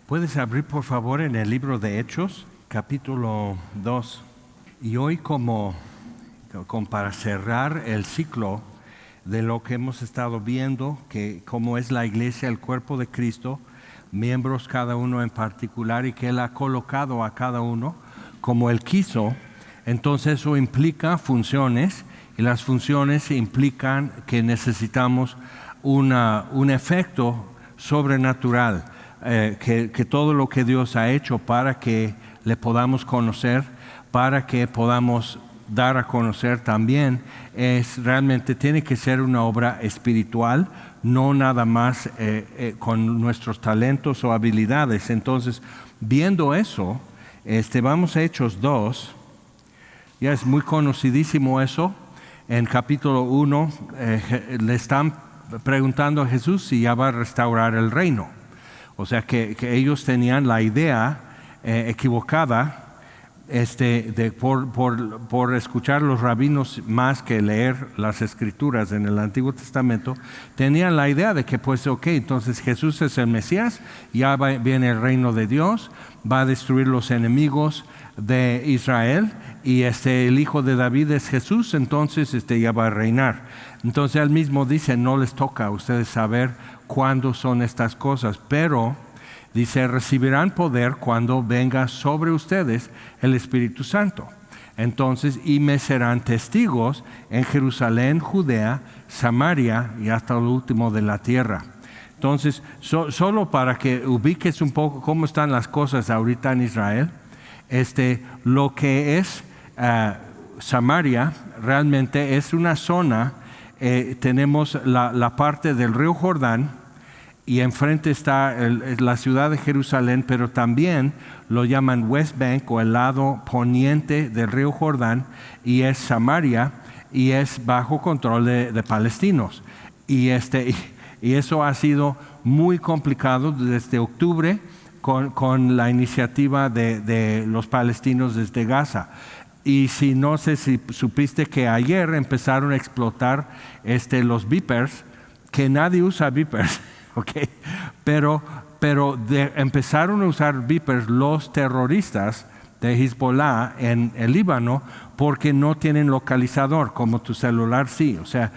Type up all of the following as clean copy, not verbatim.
Puedes abrir por favor en el libro de Hechos, capítulo 2. Y hoy como para cerrar el ciclo de lo que hemos estado viendo, que cómo es la iglesia, el cuerpo de Cristo, miembros cada uno en particular y que Él ha colocado a cada uno como Él quiso, entonces eso implica funciones y las funciones implican que necesitamos un efecto sobrenatural. Que todo lo que Dios ha hecho para que le podamos conocer, para que podamos dar a conocer también, realmente tiene que ser una obra espiritual, no nada más con nuestros talentos o habilidades. Entonces, viendo eso, vamos a Hechos 2, ya es muy conocidísimo eso. En capítulo 1 le están preguntando a Jesús si ya va a restaurar el reino. O sea que ellos tenían la idea equivocada por escuchar los rabinos más que leer las escrituras en el Antiguo Testamento. Tenían la idea de que entonces Jesús es el Mesías, ya viene el reino de Dios, va a destruir los enemigos de Israel y el hijo de David es Jesús, entonces ya va a reinar. Entonces él mismo dice, no les toca a ustedes saber cuándo son estas cosas, pero dice, recibirán poder cuando venga sobre ustedes el Espíritu Santo. Entonces, y me serán testigos en Jerusalén, Judea, Samaria y hasta lo último de la tierra. Entonces, solo para que ubiques un poco cómo están las cosas ahorita en Israel, lo que es Samaria realmente es una zona. Tenemos la parte del río Jordán y enfrente está la ciudad de Jerusalén, pero también lo llaman West Bank o el lado poniente del río Jordán, y es Samaria y es bajo control de palestinos. Y eso ha sido muy complicado desde octubre con la iniciativa de los palestinos desde Gaza. Y no sé si supiste que ayer empezaron a explotar los beepers, que nadie usa beepers, ¿okay? Pero empezaron a usar beepers los terroristas de Hezbollah en el Líbano porque no tienen localizador, como tu celular sí. O sea,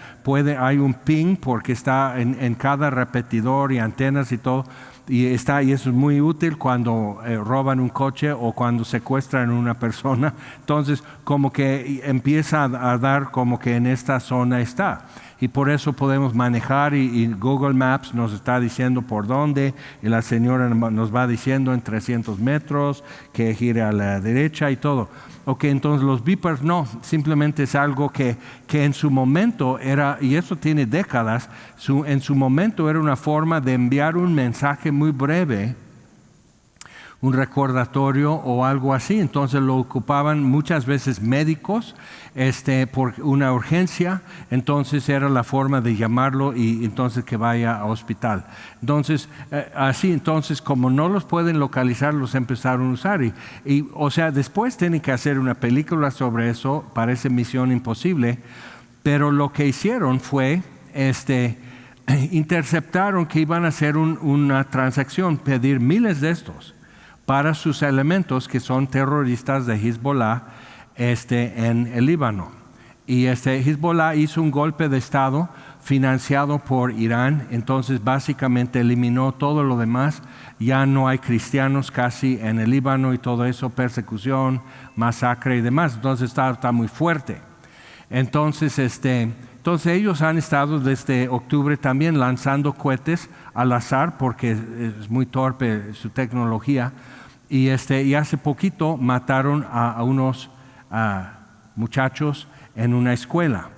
hay un ping porque está en cada repetidor y antenas y todo. Y eso es muy útil cuando roban un coche o cuando secuestran a una persona. Entonces, como que empieza a dar como que en esta zona está. Y por eso podemos manejar y Google Maps nos está diciendo por dónde, y la señora nos va diciendo en 300 metros que gire a la derecha y todo. Entonces los beepers no, simplemente es algo que en su momento era, y eso tiene décadas, en su momento era una forma de enviar un mensaje muy breve, un recordatorio o algo así. Entonces lo ocupaban muchas veces médicos por una urgencia, entonces era la forma de llamarlo y entonces que vaya a hospital. Entonces entonces como no los pueden localizar, los empezaron a usar o sea, después tienen que hacer una película sobre eso, parece misión imposible, pero lo que hicieron fue interceptaron que iban a hacer una transacción, pedir miles de estos para sus elementos que son terroristas de Hezbollah en el Líbano. Y Hezbollah hizo un golpe de Estado financiado por Irán, entonces básicamente eliminó todo lo demás. Ya no hay cristianos casi en el Líbano y todo eso, persecución, masacre y demás. Entonces está muy fuerte. Entonces ellos han estado desde octubre también lanzando cohetes al azar porque es muy torpe su tecnología. Y hace poquito mataron a unos muchachos en una escuela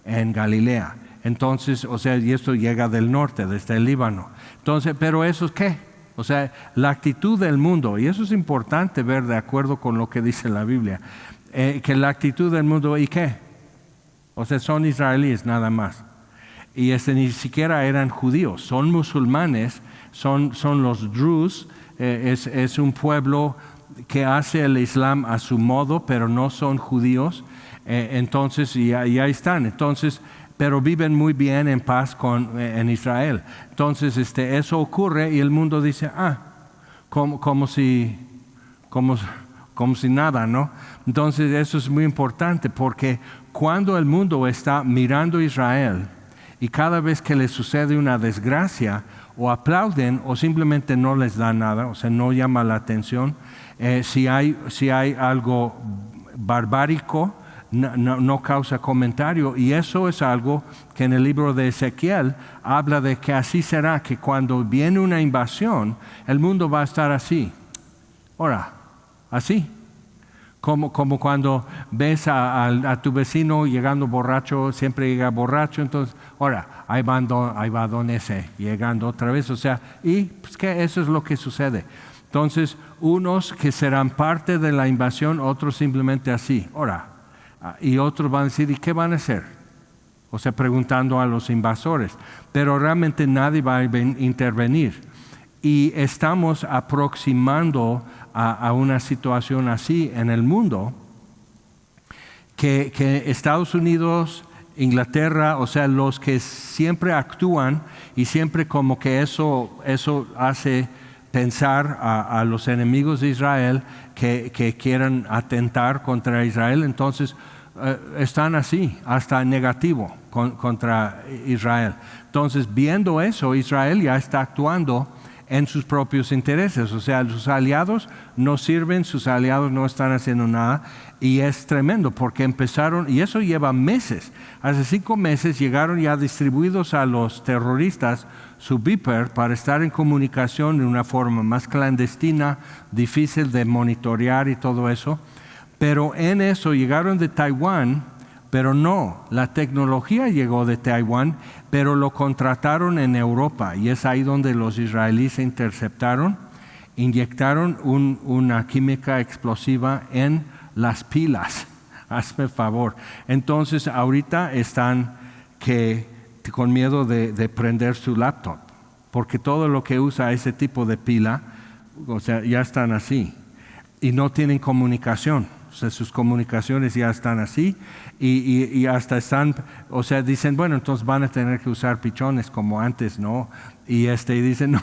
en Galilea. Entonces, o sea, y esto llega del norte, desde el Líbano. Entonces, pero eso es ¿qué? O sea, la actitud del mundo, y eso es importante ver de acuerdo con lo que dice la Biblia, que la actitud del mundo, ¿y qué? O sea, son israelíes nada más. Y ni siquiera eran judíos, son musulmanes, son los Druze. Es un pueblo que hace el Islam a su modo, pero no son judíos. Entonces, y ahí están. Entonces, pero viven muy bien en paz en Israel. Entonces, eso ocurre y el mundo dice, como si nada, ¿no? Entonces eso es muy importante porque cuando el mundo está mirando a Israel y cada vez que les sucede una desgracia, o aplauden o simplemente no les da nada, o sea, no llama la atención. Si hay algo barbárico, no causa comentario, y eso es algo que en el libro de Ezequiel habla de que así será, que cuando viene una invasión, el mundo va a estar así. Ahora, así. Como cuando ves a tu vecino llegando borracho, siempre llega borracho, entonces, ahora, ahí va don ese, llegando otra vez, o sea, y pues que eso es lo que sucede. Entonces, unos que serán parte de la invasión, otros simplemente así, ahora, y otros van a decir, ¿y qué van a hacer? O sea, preguntando a los invasores, pero realmente nadie va a intervenir. Y estamos aproximando a una situación así en el mundo, que Estados Unidos, Inglaterra, o sea, los que siempre actúan y siempre como que eso hace pensar a los enemigos de Israel que quieran atentar contra Israel, entonces están así, hasta negativo contra Israel. Entonces, viendo eso, Israel ya está actuando en sus propios intereses, o sea, sus aliados no sirven, sus aliados no están haciendo nada, y es tremendo porque empezaron, y eso lleva meses, hace 5 meses llegaron ya distribuidos a los terroristas su beeper para estar en comunicación de una forma más clandestina, difícil de monitorear y todo eso, pero en eso llegaron de Taiwán, pero no, la tecnología llegó de Taiwán, pero lo contrataron en Europa, y es ahí donde los israelíes se interceptaron, inyectaron una química explosiva en las pilas. Hazme favor. Entonces ahorita están con miedo de prender su laptop, porque todo lo que usa ese tipo de pila, o sea, ya están así, y no tienen comunicación. O sea, sus comunicaciones ya están así y hasta están, o sea, dicen, bueno, entonces van a tener que usar pichones como antes, ¿no? Y dicen, no,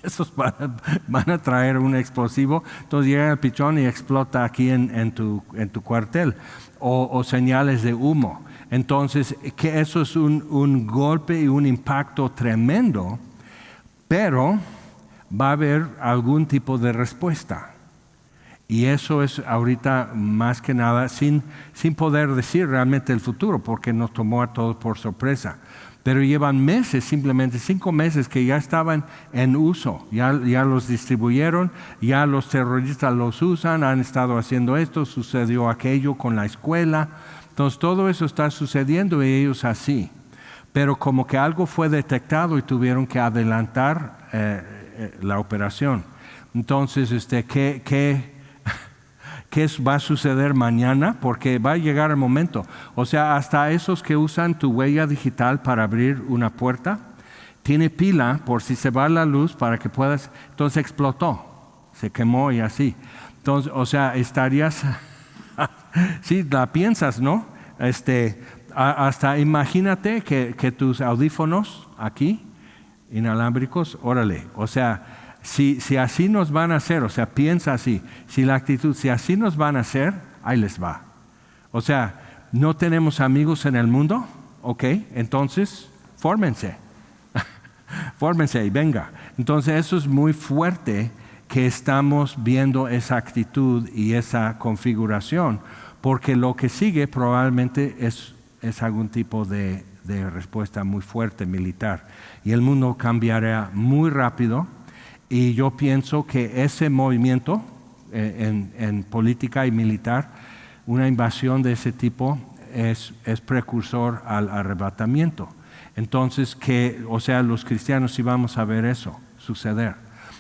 esos van a traer un explosivo, entonces llega el pichón y explota aquí en tu cuartel, o señales de humo. Entonces, que eso es un golpe y un impacto tremendo, pero va a haber algún tipo de respuesta. Y eso es ahorita más que nada sin poder decir realmente el futuro, porque nos tomó a todos por sorpresa. Pero llevan meses, simplemente 5 meses que ya estaban en uso, ya los distribuyeron, ya los terroristas los usan, han estado haciendo esto, sucedió aquello con la escuela. Entonces todo eso está sucediendo y ellos así. Pero como que algo fue detectado y tuvieron que adelantar la operación. Entonces, ¿qué va a suceder mañana? Porque va a llegar el momento. O sea, hasta esos que usan tu huella digital para abrir una puerta, tiene pila por si se va la luz para que puedas. Entonces explotó, se quemó y así. Entonces, o sea, estarías, sí, la piensas, ¿no? Hasta imagínate que tus audífonos aquí, inalámbricos, órale, o sea, si así nos van a hacer, o sea, piensa así, si así nos van a hacer, ahí les va. O sea, ¿no tenemos amigos en el mundo? Ok, entonces, fórmense. Fórmense y venga. Entonces, eso es muy fuerte que estamos viendo esa actitud y esa configuración, porque lo que sigue probablemente es algún tipo de respuesta muy fuerte militar. Y el mundo cambiará muy rápido. Y yo pienso que ese movimiento en política y militar, una invasión de ese tipo es precursor al arrebatamiento. Entonces, o sea, los cristianos sí vamos a ver eso suceder.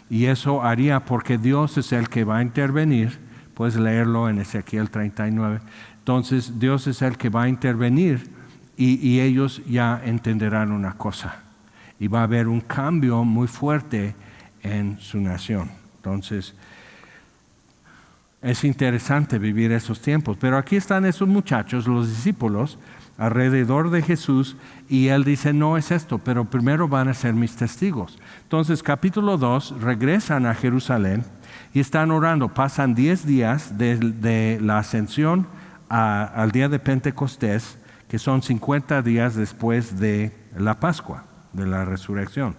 Y eso haría porque Dios es el que va a intervenir, puedes leerlo en Ezequiel 39. Entonces, Dios es el que va a intervenir y ellos ya entenderán una cosa. Y va a haber un cambio muy fuerte en su nación. Entonces, es interesante vivir esos tiempos. Pero aquí están esos muchachos, los discípulos, alrededor de Jesús y él dice, no es esto, pero primero van a ser mis testigos. Entonces, capítulo 2, regresan a Jerusalén y están orando. Pasan 10 días de la ascensión al día de Pentecostés, que son 50 días después de la Pascua, de la resurrección.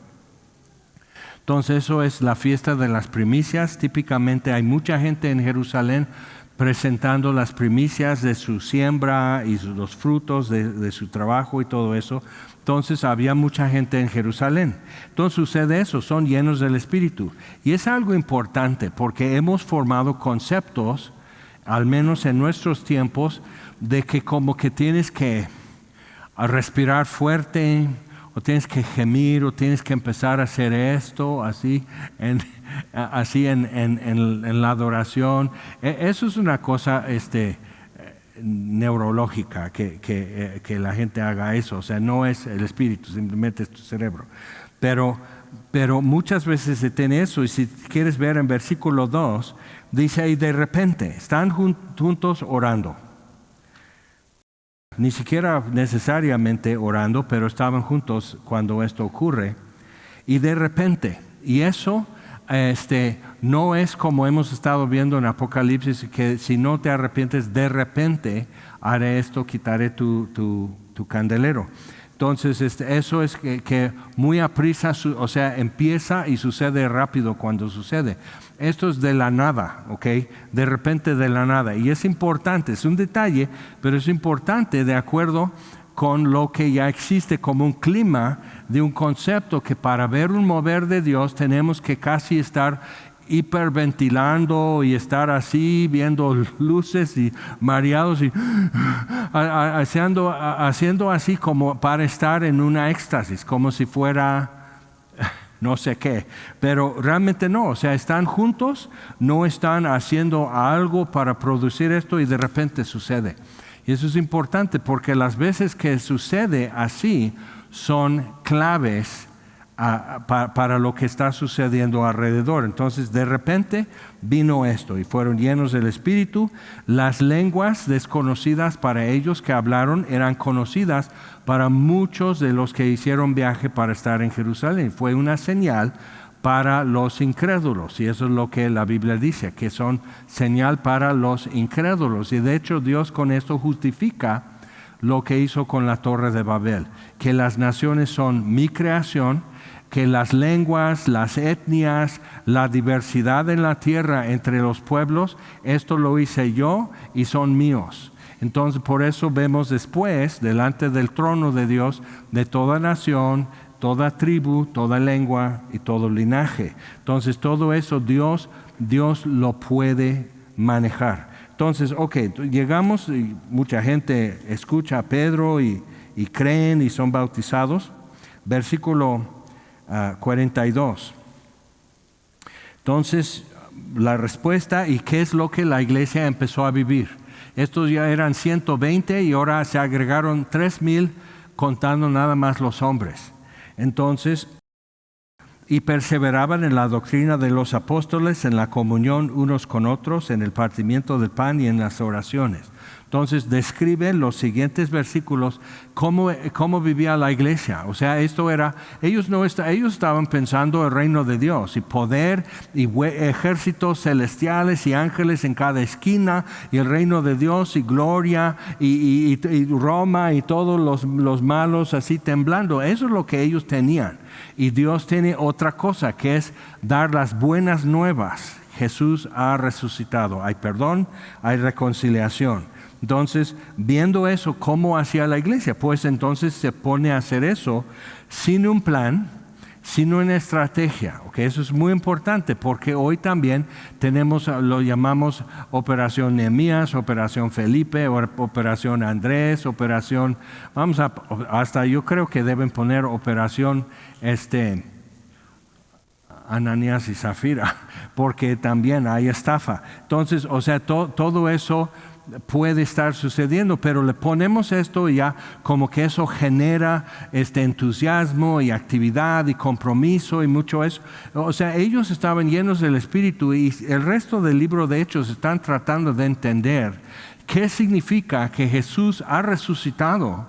Entonces eso es la fiesta de las primicias. Típicamente hay mucha gente en Jerusalén presentando las primicias de su siembra y los frutos de su trabajo y todo eso. Entonces había mucha gente en Jerusalén. Entonces sucede eso, son llenos del Espíritu. Y es algo importante porque hemos formado conceptos, al menos en nuestros tiempos, de que como que tienes que respirar fuerte, o tienes que gemir, o tienes que empezar a hacer esto, así en la adoración. Eso es una cosa neurológica, que la gente haga eso. O sea, no es el espíritu, simplemente es tu cerebro. Pero muchas veces se tiene eso, y si quieres ver en versículo 2, dice, y de repente están juntos orando. Ni siquiera necesariamente orando, pero estaban juntos cuando esto ocurre. Y de repente, y eso no es como hemos estado viendo en Apocalipsis, que si no te arrepientes, de repente haré esto, quitaré tu candelero. Entonces, eso es que muy aprisa, o sea, empieza y sucede rápido cuando sucede. Esto es de la nada, ¿ok? De repente de la nada. Y es importante, es un detalle, pero es importante de acuerdo con lo que ya existe como un clima de un concepto que para ver un mover de Dios tenemos que casi estar hiperventilando y estar así viendo luces y mareados y haciendo así como para estar en una éxtasis, como si fuera no sé qué, pero realmente no, o sea, están juntos, no están haciendo algo para producir esto y de repente sucede. Y eso es importante porque las veces que sucede así son claves para lo que está sucediendo alrededor. Entonces de repente vino esto y fueron llenos del Espíritu. Las lenguas desconocidas para ellos que hablaron eran conocidas para muchos de los que hicieron viaje para estar en Jerusalén. Fue una señal para los incrédulos, y eso es lo que la Biblia dice, que son señal para los incrédulos. Y de hecho Dios con esto justifica lo que hizo con la Torre de Babel, que las naciones son mi creación, que las lenguas, las etnias, la diversidad en la tierra entre los pueblos, esto lo hice yo y son míos. Entonces por eso vemos después, delante del trono de Dios, de toda nación, toda tribu, toda lengua y todo linaje. Entonces todo eso Dios lo puede manejar. Entonces, llegamos y mucha gente escucha a Pedro y creen y son bautizados. Versículo 42. Entonces, la respuesta y qué es lo que la iglesia empezó a vivir. Estos ya eran 120 y ahora se agregaron 3,000 contando nada más los hombres. Entonces, y perseveraban en la doctrina de los apóstoles, en la comunión unos con otros, en el partimiento del pan y en las oraciones. Entonces describe los siguientes versículos cómo vivía la iglesia. O sea, ellos estaban pensando el reino de Dios y poder y ejércitos celestiales y ángeles en cada esquina y el reino de Dios y gloria y Roma y todos los malos así temblando. Eso es lo que ellos tenían. Y Dios tiene otra cosa, que es dar las buenas nuevas. Jesús ha resucitado. Hay perdón, hay reconciliación. Entonces, viendo eso, ¿cómo hacía la iglesia? Pues entonces se pone a hacer eso sin un plan, sin una estrategia. ¿Okay? Eso es muy importante porque hoy también lo llamamos Operación Nehemías, Operación Felipe, Operación Andrés, hasta yo creo que deben poner Operación Ananías y Zafira, porque también hay estafa. Entonces, o sea, todo eso puede estar sucediendo, pero le ponemos esto ya como que eso genera entusiasmo y actividad y compromiso y mucho eso. O sea, ellos estaban llenos del Espíritu y el resto del libro de Hechos están tratando de entender ¿qué significa que Jesús ha resucitado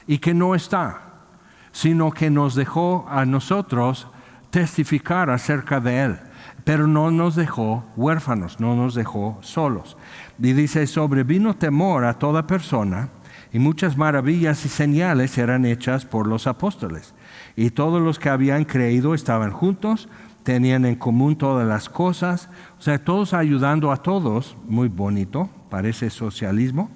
y que no está, sino que nos dejó a nosotros testificar acerca de Él? Pero no nos dejó huérfanos, no nos dejó solos. Y dice, sobrevino temor a toda persona, y muchas maravillas y señales eran hechas por los apóstoles. Y todos los que habían creído estaban juntos, tenían en común todas las cosas, o sea, todos ayudando a todos, muy bonito, parece socialismo,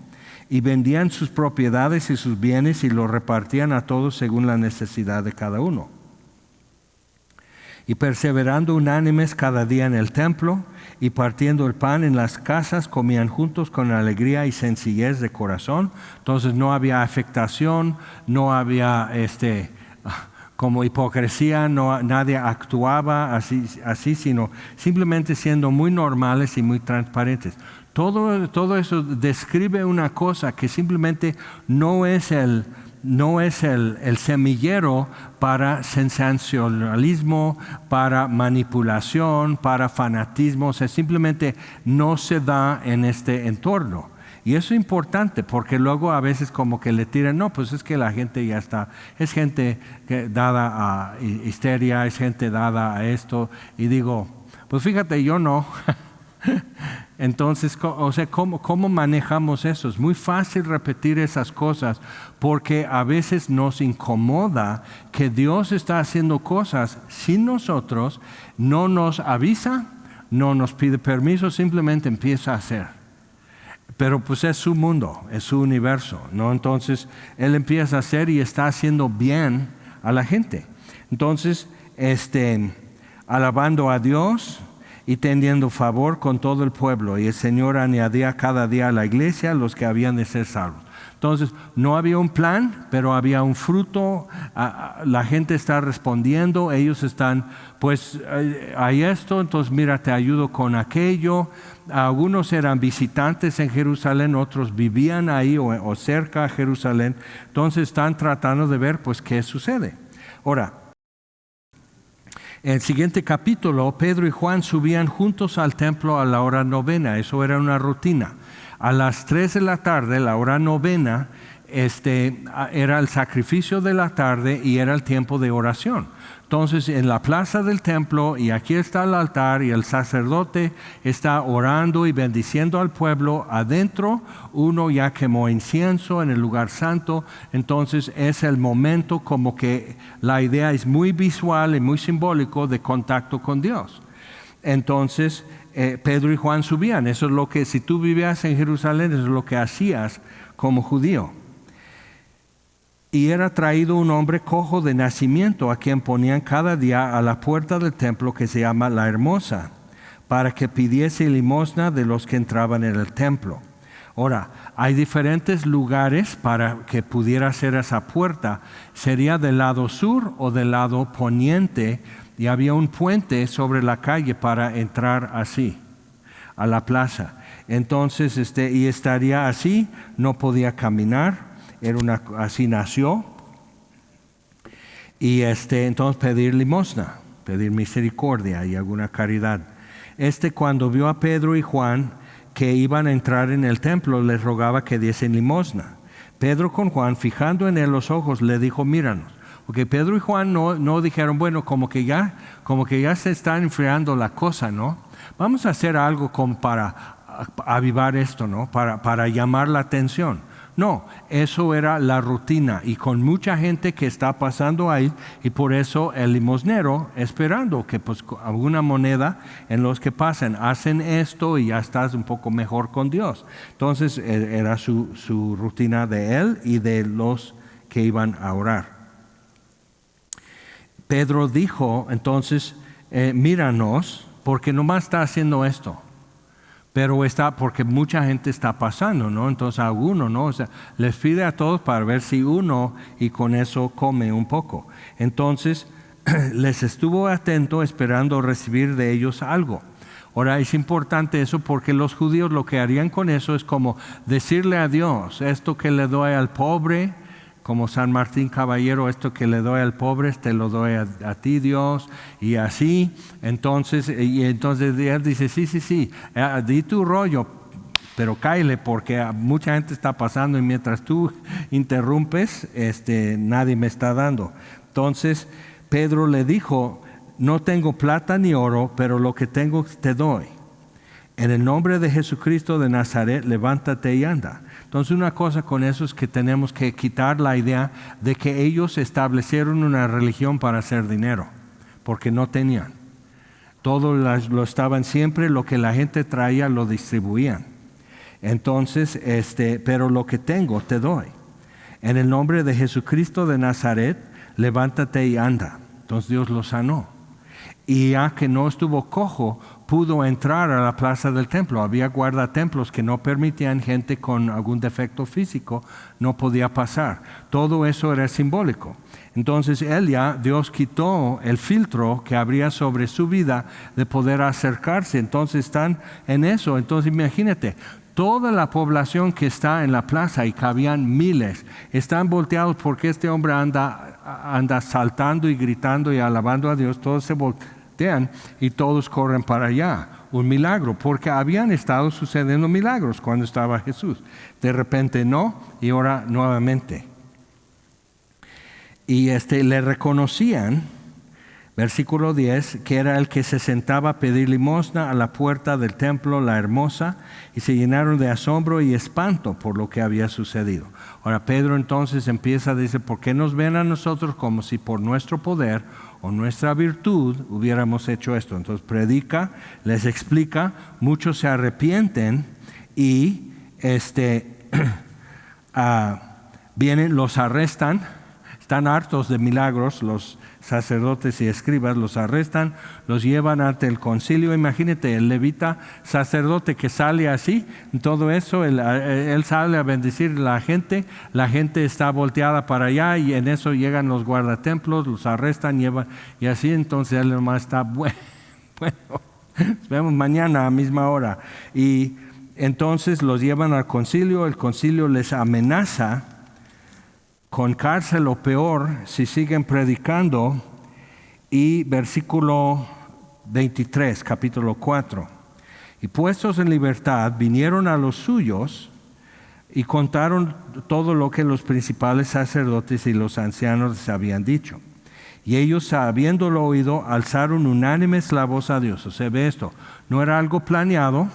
y vendían sus propiedades y sus bienes y los repartían a todos según la necesidad de cada uno. Y perseverando unánimes cada día en el templo y partiendo el pan en las casas, comían juntos con alegría y sencillez de corazón. Entonces no había afectación, no había como hipocresía, nadie actuaba así, sino simplemente siendo muy normales y muy transparentes. Todo eso describe una cosa que simplemente no es el semillero para sensacionalismo, para manipulación, para fanatismo. O sea, simplemente no se da en este entorno. Y eso es importante porque luego a veces como que le tiran, no, pues es que la gente ya está, es gente dada a histeria, es gente dada a esto. Y digo, pues fíjate, yo no. Entonces, o sea, ¿cómo manejamos eso? Es muy fácil repetir esas cosas porque a veces nos incomoda que Dios está haciendo cosas sin nosotros, no nos avisa, no nos pide permiso, simplemente empieza a hacer. Pero pues es su mundo, es su universo, ¿no? Entonces, Él empieza a hacer y está haciendo bien a la gente. Entonces, alabando a Dios y teniendo favor con todo el pueblo. Y el Señor añadía cada día a la iglesia los que habían de ser salvos. Entonces, no había un plan, pero había un fruto. La gente está respondiendo, ellos están, pues, hay esto, entonces mira, te ayudo con aquello. Algunos eran visitantes en Jerusalén, otros vivían ahí o cerca a Jerusalén. Entonces están tratando de ver, pues, qué sucede. Ahora, en el siguiente capítulo, Pedro y Juan subían juntos al templo a la hora novena. Eso era una rutina. A las 3 de la tarde, la hora novena, era el sacrificio de la tarde y era el tiempo de oración. Entonces, en la plaza del templo, y aquí está el altar, y el sacerdote está orando y bendiciendo al pueblo. Adentro, uno ya quemó incienso en el lugar santo. Entonces, es el momento como que la idea es muy visual y muy simbólico de contacto con Dios. Entonces, Pedro y Juan subían. Eso es lo que, si tú vivías en Jerusalén, eso es lo que hacías como judío. Y era traído un hombre cojo de nacimiento, a quien ponían cada día a la puerta del templo, que se llama La Hermosa, para que pidiese limosna de los que entraban en el templo. Ahora, hay diferentes lugares para que pudiera ser esa puerta. Sería del lado sur o del lado poniente, y había un puente sobre la calle para entrar así a la plaza. Entonces, y estaría así, no podía caminar. Así nació. Y entonces pedir limosna, pedir misericordia y alguna caridad. Cuando vio a Pedro y Juan que iban a entrar en el templo, les rogaba que diesen limosna. Pedro con Juan, fijando en él los ojos, le dijo, míranos. Porque Pedro y Juan no dijeron, bueno, como que ya se está enfriando la cosa, ¿no? Vamos a hacer algo como para avivar esto, ¿no? Para llamar la atención. No, eso era la rutina, y con mucha gente que está pasando ahí, y por eso el limosnero esperando que pues alguna moneda en los que pasen, hacen esto y ya estás un poco mejor con Dios. Entonces era su rutina de él y de los que iban a orar. Pedro dijo entonces, míranos, porque nomás está haciendo esto. Pero porque mucha gente está pasando, ¿no? Entonces a uno, ¿no? O sea, les pide a todos para ver si uno, y con eso come un poco. Entonces les estuvo atento esperando recibir de ellos algo. Ahora es importante eso porque los judíos lo que harían con eso es como decirle a Dios, esto que le doy al pobre, como San Martín Caballero, esto que le doy al pobre, te lo doy a ti, Dios, y así. Entonces él dice, sí, di tu rollo, pero cáele porque mucha gente está pasando y mientras tú interrumpes, nadie me está dando. Entonces Pedro le dijo, no tengo plata ni oro, pero lo que tengo te doy. En el nombre de Jesucristo de Nazaret, levántate y anda. Entonces una cosa con eso es que tenemos que quitar la idea de que ellos establecieron una religión para hacer dinero, porque no tenían. Todo lo estaban siempre, lo que la gente traía lo distribuían. Entonces, pero lo que tengo te doy. En el nombre de Jesucristo de Nazaret, levántate y anda. Entonces Dios lo sanó. Y ya que no estuvo cojo, pudo entrar a la plaza del templo. Había guardatemplos que no permitían gente con algún defecto físico, no podía pasar. Todo eso era simbólico. Entonces Dios quitó el filtro que habría sobre su vida de poder acercarse. Entonces están en eso. Entonces imagínate, toda la población que está en la plaza, y cabían miles, están volteados porque este hombre anda saltando y gritando y alabando a Dios. Todos se voltean y todos corren para allá. Un milagro, porque habían estado sucediendo milagros cuando estaba Jesús. De repente no, y ahora nuevamente. Y le reconocían, versículo 10, que era el que se sentaba a pedir limosna a la puerta del templo, la hermosa, y se llenaron de asombro y espanto por lo que había sucedido. Ahora Pedro entonces empieza a decir, ¿por qué nos ven a nosotros como si por nuestro poder o nuestra virtud hubiéramos hecho esto? Entonces predica, les explica, muchos se arrepienten y vienen, los arrestan, están hartos de milagros, los sacerdotes y escribas los arrestan, los llevan ante el concilio. Imagínate, el levita sacerdote que sale así, todo eso, él sale a bendecir a la gente está volteada para allá y en eso llegan los guardatemplos, los arrestan, llevan, y así entonces él nomás está, bueno, nos vemos mañana a misma hora. Y entonces los llevan al concilio, el concilio les amenaza con cárcel o peor si siguen predicando. Y versículo 23, capítulo 4. Y puestos en libertad, vinieron a los suyos y contaron todo lo que los principales sacerdotes y los ancianos les habían dicho. Y ellos, habiéndolo oído, alzaron unánimes la voz a Dios. O sea, ve esto, no era algo planeado,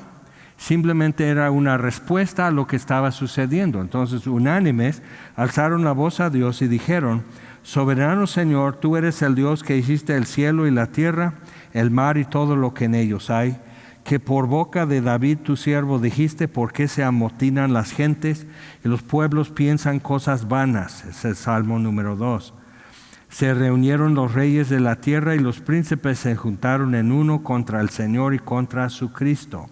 simplemente era una respuesta a lo que estaba sucediendo. Entonces, unánimes, alzaron la voz a Dios y dijeron, soberano Señor, tú eres el Dios que hiciste el cielo y la tierra, el mar y todo lo que en ellos hay, que por boca de David tu siervo dijiste, ¿por qué se amotinan las gentes y los pueblos piensan cosas vanas? Es el Salmo número 2. Se reunieron los reyes de la tierra y los príncipes se juntaron en uno contra el Señor y contra su Cristo.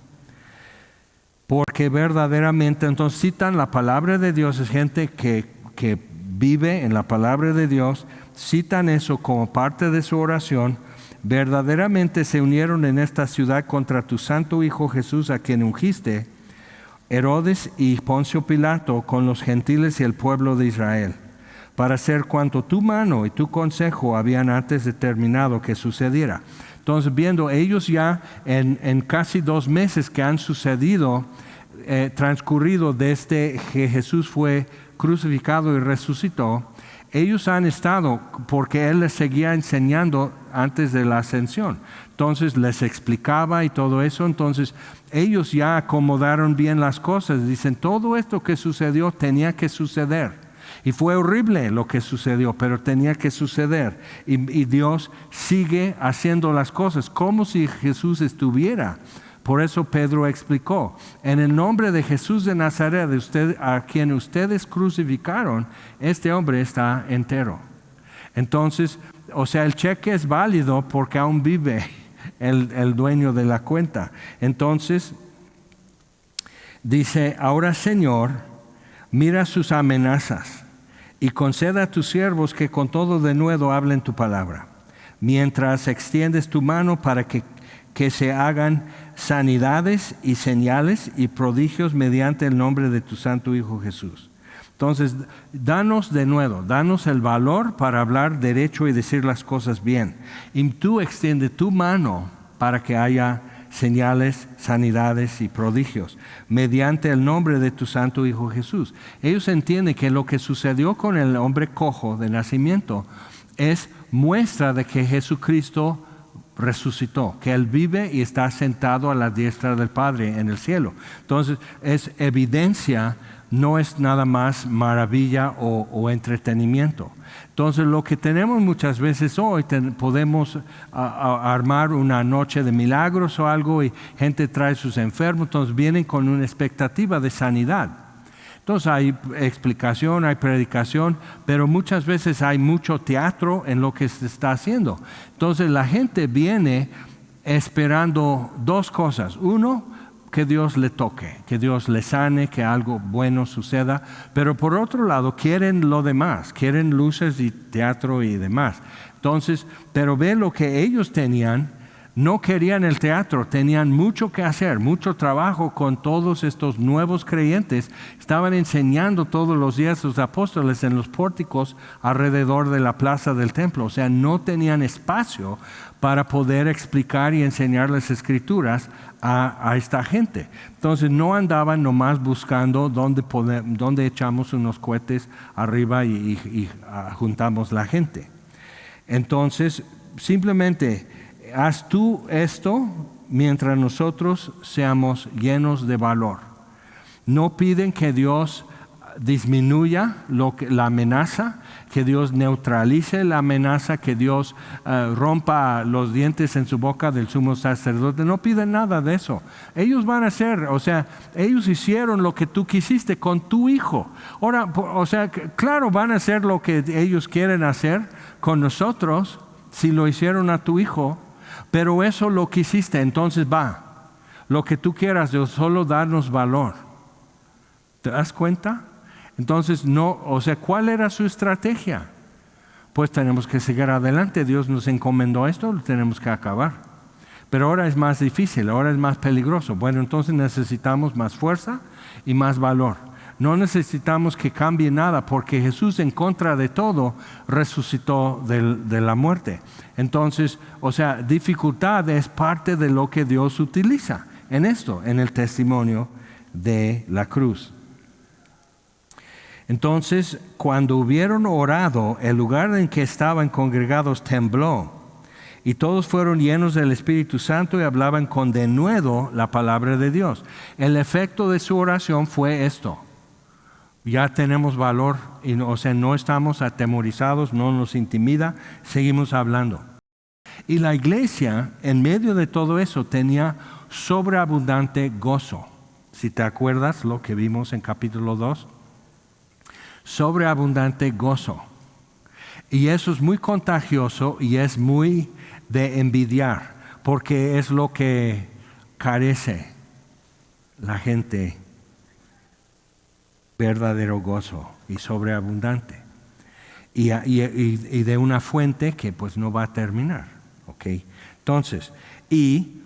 Porque verdaderamente, entonces citan la palabra de Dios, es gente que vive en la palabra de Dios, citan eso como parte de su oración. Verdaderamente se unieron en esta ciudad contra tu santo Hijo Jesús, a quien ungiste, Herodes y Poncio Pilato, con los gentiles y el pueblo de Israel, para hacer cuanto tu mano y tu consejo habían antes determinado que sucediera. Entonces, viendo ellos ya en casi 2 meses que han sucedido, transcurrido desde que Jesús fue crucificado y resucitó, ellos han estado, porque Él les seguía enseñando antes de la ascensión. Entonces les explicaba y todo eso. Entonces ellos ya acomodaron bien las cosas. Dicen, todo esto que sucedió tenía que suceder. Y fue horrible lo que sucedió, pero tenía que suceder. Y Dios sigue haciendo las cosas como si Jesús estuviera. Por eso Pedro explicó, en el nombre de Jesús de Nazaret, a quien ustedes crucificaron, este hombre está entero. Entonces, o sea, el cheque es válido porque aún vive el dueño de la cuenta. Entonces, dice, ahora Señor, mira sus amenazas y conceda a tus siervos que con todo denuedo hablen tu palabra, mientras extiendes tu mano para que se hagan sanidades y señales y prodigios mediante el nombre de tu santo Hijo Jesús. Entonces, danos de nuevo, danos el valor para hablar derecho y decir las cosas bien. Y tú extiende tu mano para que haya señales, sanidades y prodigios, mediante el nombre de tu santo Hijo Jesús. Ellos entienden que lo que sucedió con el hombre cojo de nacimiento es muestra de que Jesucristo resucitó, que Él vive y está sentado a la diestra del Padre en el cielo. Entonces es evidencia, no es nada más maravilla o entretenimiento. Entonces lo que tenemos muchas veces hoy, podemos armar una noche de milagros o algo y gente trae sus enfermos, entonces vienen con una expectativa de sanidad. Entonces hay explicación, hay predicación, pero muchas veces hay mucho teatro en lo que se está haciendo. Entonces la gente viene esperando dos cosas. Uno, que Dios le toque, que Dios le sane, que algo bueno suceda. Pero por otro lado quieren lo demás, quieren luces y teatro y demás. Entonces, pero ve lo que ellos tenían. No querían el teatro, tenían mucho que hacer, mucho trabajo con todos estos nuevos creyentes. Estaban enseñando todos los días los apóstoles en los pórticos alrededor de la plaza del templo. O sea, no tenían espacio para poder explicar y enseñar las escrituras a esta gente. Entonces no andaban nomás buscando dónde echamos unos cohetes arriba y juntamos la gente. Entonces simplemente haz tú esto mientras nosotros seamos llenos de valor. No piden que Dios disminuya la amenaza, que Dios neutralice la amenaza, que Dios rompa los dientes en su boca del sumo sacerdote. No piden nada de eso. Ellos van a hacer, o sea, ellos hicieron lo que tú quisiste con tu hijo. Ahora, o sea, claro, van a hacer lo que ellos quieren hacer con nosotros si lo hicieron a tu hijo. Pero eso lo que hiciste, entonces va. Lo que tú quieras, Dios, solo darnos valor. ¿Te das cuenta? Entonces, no, o sea, ¿cuál era su estrategia? Pues tenemos que seguir adelante. Dios nos encomendó esto, lo tenemos que acabar. Pero ahora es más difícil, ahora es más peligroso. Bueno, entonces necesitamos más fuerza y más valor. No necesitamos que cambie nada porque Jesús, en contra de todo, resucitó de la muerte. Entonces, o sea, dificultad es parte de lo que Dios utiliza en esto, en el testimonio de la cruz. Entonces, cuando hubieron orado, el lugar en que estaban congregados tembló, y todos fueron llenos del Espíritu Santo y hablaban con denuedo la palabra de Dios. El efecto de su oración fue esto. Ya tenemos valor, o sea, no estamos atemorizados, no nos intimida, seguimos hablando. Y la iglesia, en medio de todo eso, tenía sobreabundante gozo. Si te acuerdas lo que vimos en capítulo 2, sobreabundante gozo. Y eso es muy contagioso y es muy de envidiar, porque es lo que carece la gente. Verdadero gozo y sobreabundante y de una fuente que pues no va a terminar, ¿ok? Entonces, ¿y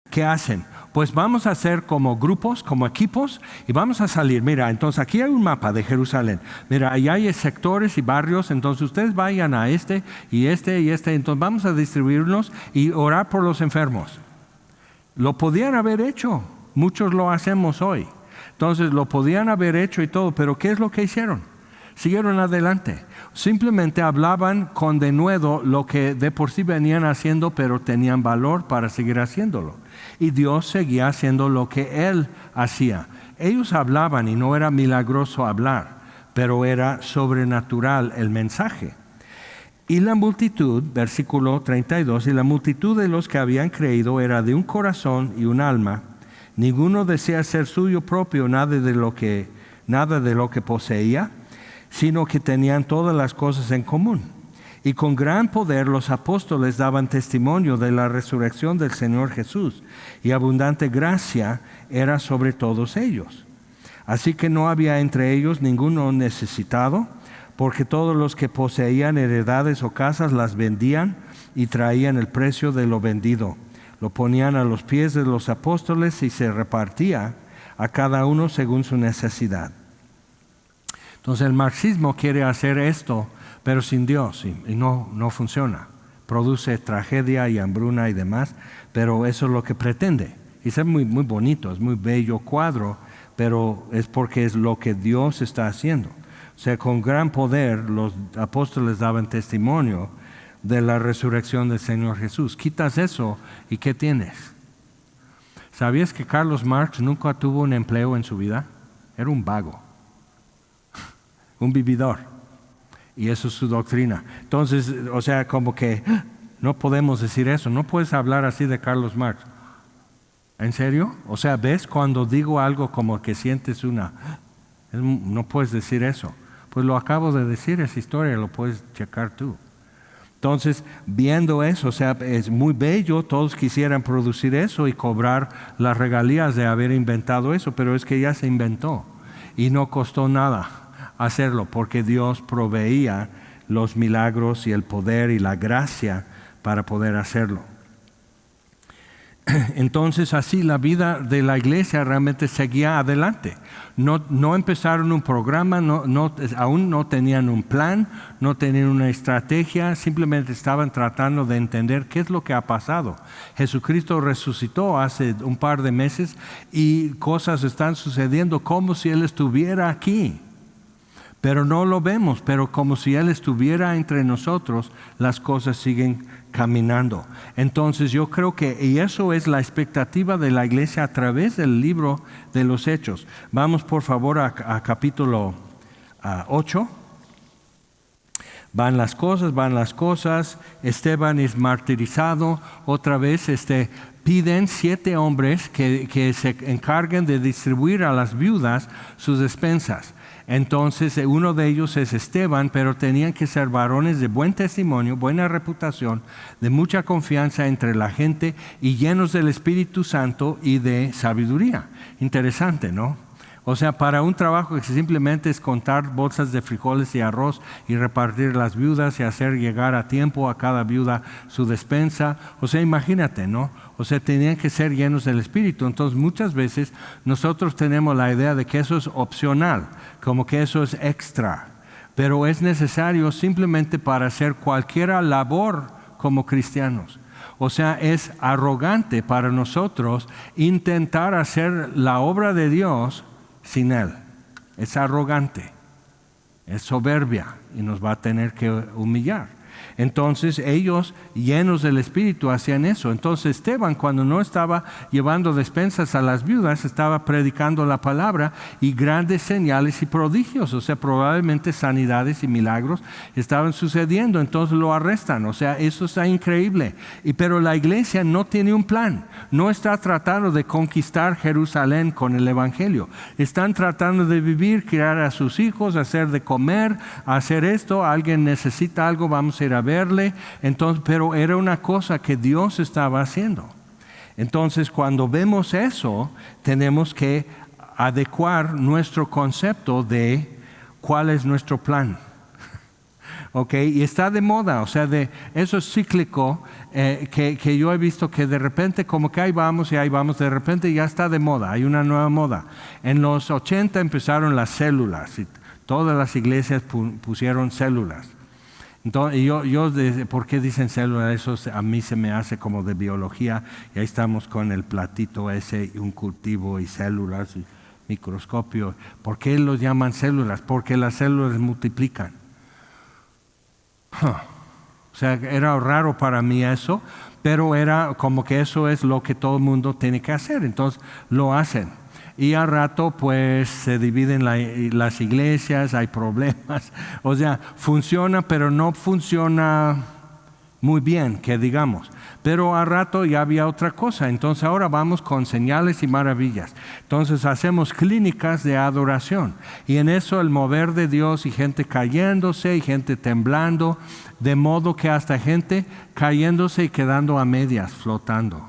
qué hacen? Pues vamos a hacer como grupos, como equipos y vamos a salir. Mira, entonces aquí hay un mapa de Jerusalén. Mira, ahí hay sectores y barrios, entonces ustedes vayan a este y este y este. Entonces vamos a distribuirnos y orar por los enfermos. Lo podían haber hecho, muchos lo hacemos hoy. Entonces lo podían haber hecho y todo, pero ¿qué es lo que hicieron? Siguieron adelante. Simplemente hablaban con denuedo lo que de por sí venían haciendo, pero tenían valor para seguir haciéndolo. Y Dios seguía haciendo lo que Él hacía. Ellos hablaban y no era milagroso hablar, pero era sobrenatural el mensaje. Y la multitud, versículo 32, y la multitud de los que habían creído era de un corazón y un alma. Ninguno desea ser suyo propio nada de lo que poseía, sino que tenían todas las cosas en común. Y con gran poder los apóstoles daban testimonio de la resurrección del Señor Jesús, y abundante gracia era sobre todos ellos. Así que no había entre ellos ninguno necesitado, porque todos los que poseían heredades o casas las vendían y traían el precio de lo vendido. Lo ponían a los pies de los apóstoles y se repartía a cada uno según su necesidad. Entonces el marxismo quiere hacer esto, pero sin Dios, y no funciona. produce tragedia y hambruna y demás, pero eso es lo que pretende. Y es muy, muy bonito, es muy bello cuadro, pero es porque es lo que Dios está haciendo. O sea, con gran poder los apóstoles daban testimonio de la resurrección del Señor Jesús. Quitas eso y ¿qué tienes? ¿Sabías que Carlos Marx nunca tuvo un empleo en su vida? Era un vago, un vividor. Y eso es su doctrina. Entonces, o sea, como que no podemos decir eso. No puedes hablar así de Carlos Marx. ¿En serio? O sea, ¿ves cuando digo algo como que sientes no puedes decir eso? Pues lo acabo de decir, esa historia, lo puedes checar tú. Entonces, viendo eso, o sea, es muy bello, todos quisieran producir eso y cobrar las regalías de haber inventado eso, pero es que ya se inventó y no costó nada hacerlo, porque Dios proveía los milagros y el poder y la gracia para poder hacerlo. Entonces así la vida de la iglesia realmente seguía adelante. No empezaron un programa, aún no tenían un plan, no tenían una estrategia, simplemente estaban tratando de entender qué es lo que ha pasado. Jesucristo resucitó hace un par de meses y cosas están sucediendo como si Él estuviera aquí. Pero no lo vemos, pero como si Él estuviera entre nosotros, las cosas siguen caminando. Entonces yo creo y eso es la expectativa de la iglesia a través del libro de los Hechos. Vamos por favor a capítulo 8. Van las cosas, Esteban es martirizado, otra vez piden 7 hombres que se encarguen de distribuir a las viudas sus despensas. Entonces uno de ellos es Esteban, pero tenían que ser varones de buen testimonio, buena reputación, de mucha confianza entre la gente y llenos del Espíritu Santo y de sabiduría. Interesante, ¿no? O sea, para un trabajo que simplemente es contar bolsas de frijoles y arroz y repartir las viudas y hacer llegar a tiempo a cada viuda su despensa. O sea, imagínate, ¿no? O sea, tenían que ser llenos del Espíritu. Entonces, muchas veces nosotros tenemos la idea de que eso es opcional, como que eso es extra. Pero es necesario simplemente para hacer cualquier labor como cristianos. O sea, es arrogante para nosotros intentar hacer la obra de Dios sin Él. Es arrogante, es soberbia y nos va a tener que humillar. Entonces ellos, llenos del Espíritu, hacían eso. Entonces Esteban, cuando no estaba llevando despensas a las viudas, estaba predicando la palabra y grandes señales y prodigios, o sea, probablemente sanidades y milagros estaban sucediendo. Entonces lo arrestan, o sea, eso está increíble. Pero la iglesia no tiene un plan, no está tratando de conquistar Jerusalén con el Evangelio. Están tratando de vivir, criar a sus hijos, hacer de comer, hacer esto. Alguien necesita algo, vamos a ir a verle. Entonces, pero era una cosa que Dios estaba haciendo. Entonces, cuando vemos eso, tenemos que adecuar nuestro concepto de cuál es nuestro plan. Okay, y está de moda, o sea, eso es cíclico, que yo he visto que de repente como que ahí vamos, de repente ya está de moda, hay una nueva moda. En los 80 empezaron las células y todas las iglesias pusieron células. Entonces, ¿por qué dicen células? Eso a mí se me hace como de biología, y ahí estamos con el platito ese, y un cultivo y células y microscopio. ¿Por qué los llaman células? Porque las células multiplican. O sea, era raro para mí eso, pero era como que eso es lo que todo el mundo tiene que hacer, entonces lo hacen. Y al rato pues se dividen las iglesias, hay problemas, o sea, funciona pero no funciona muy bien, que digamos. Pero al rato ya había otra cosa, entonces ahora vamos con señales y maravillas. Entonces hacemos clínicas de adoración y en eso el mover de Dios y gente cayéndose y gente temblando, de modo que hasta gente cayéndose y quedando a medias, flotando.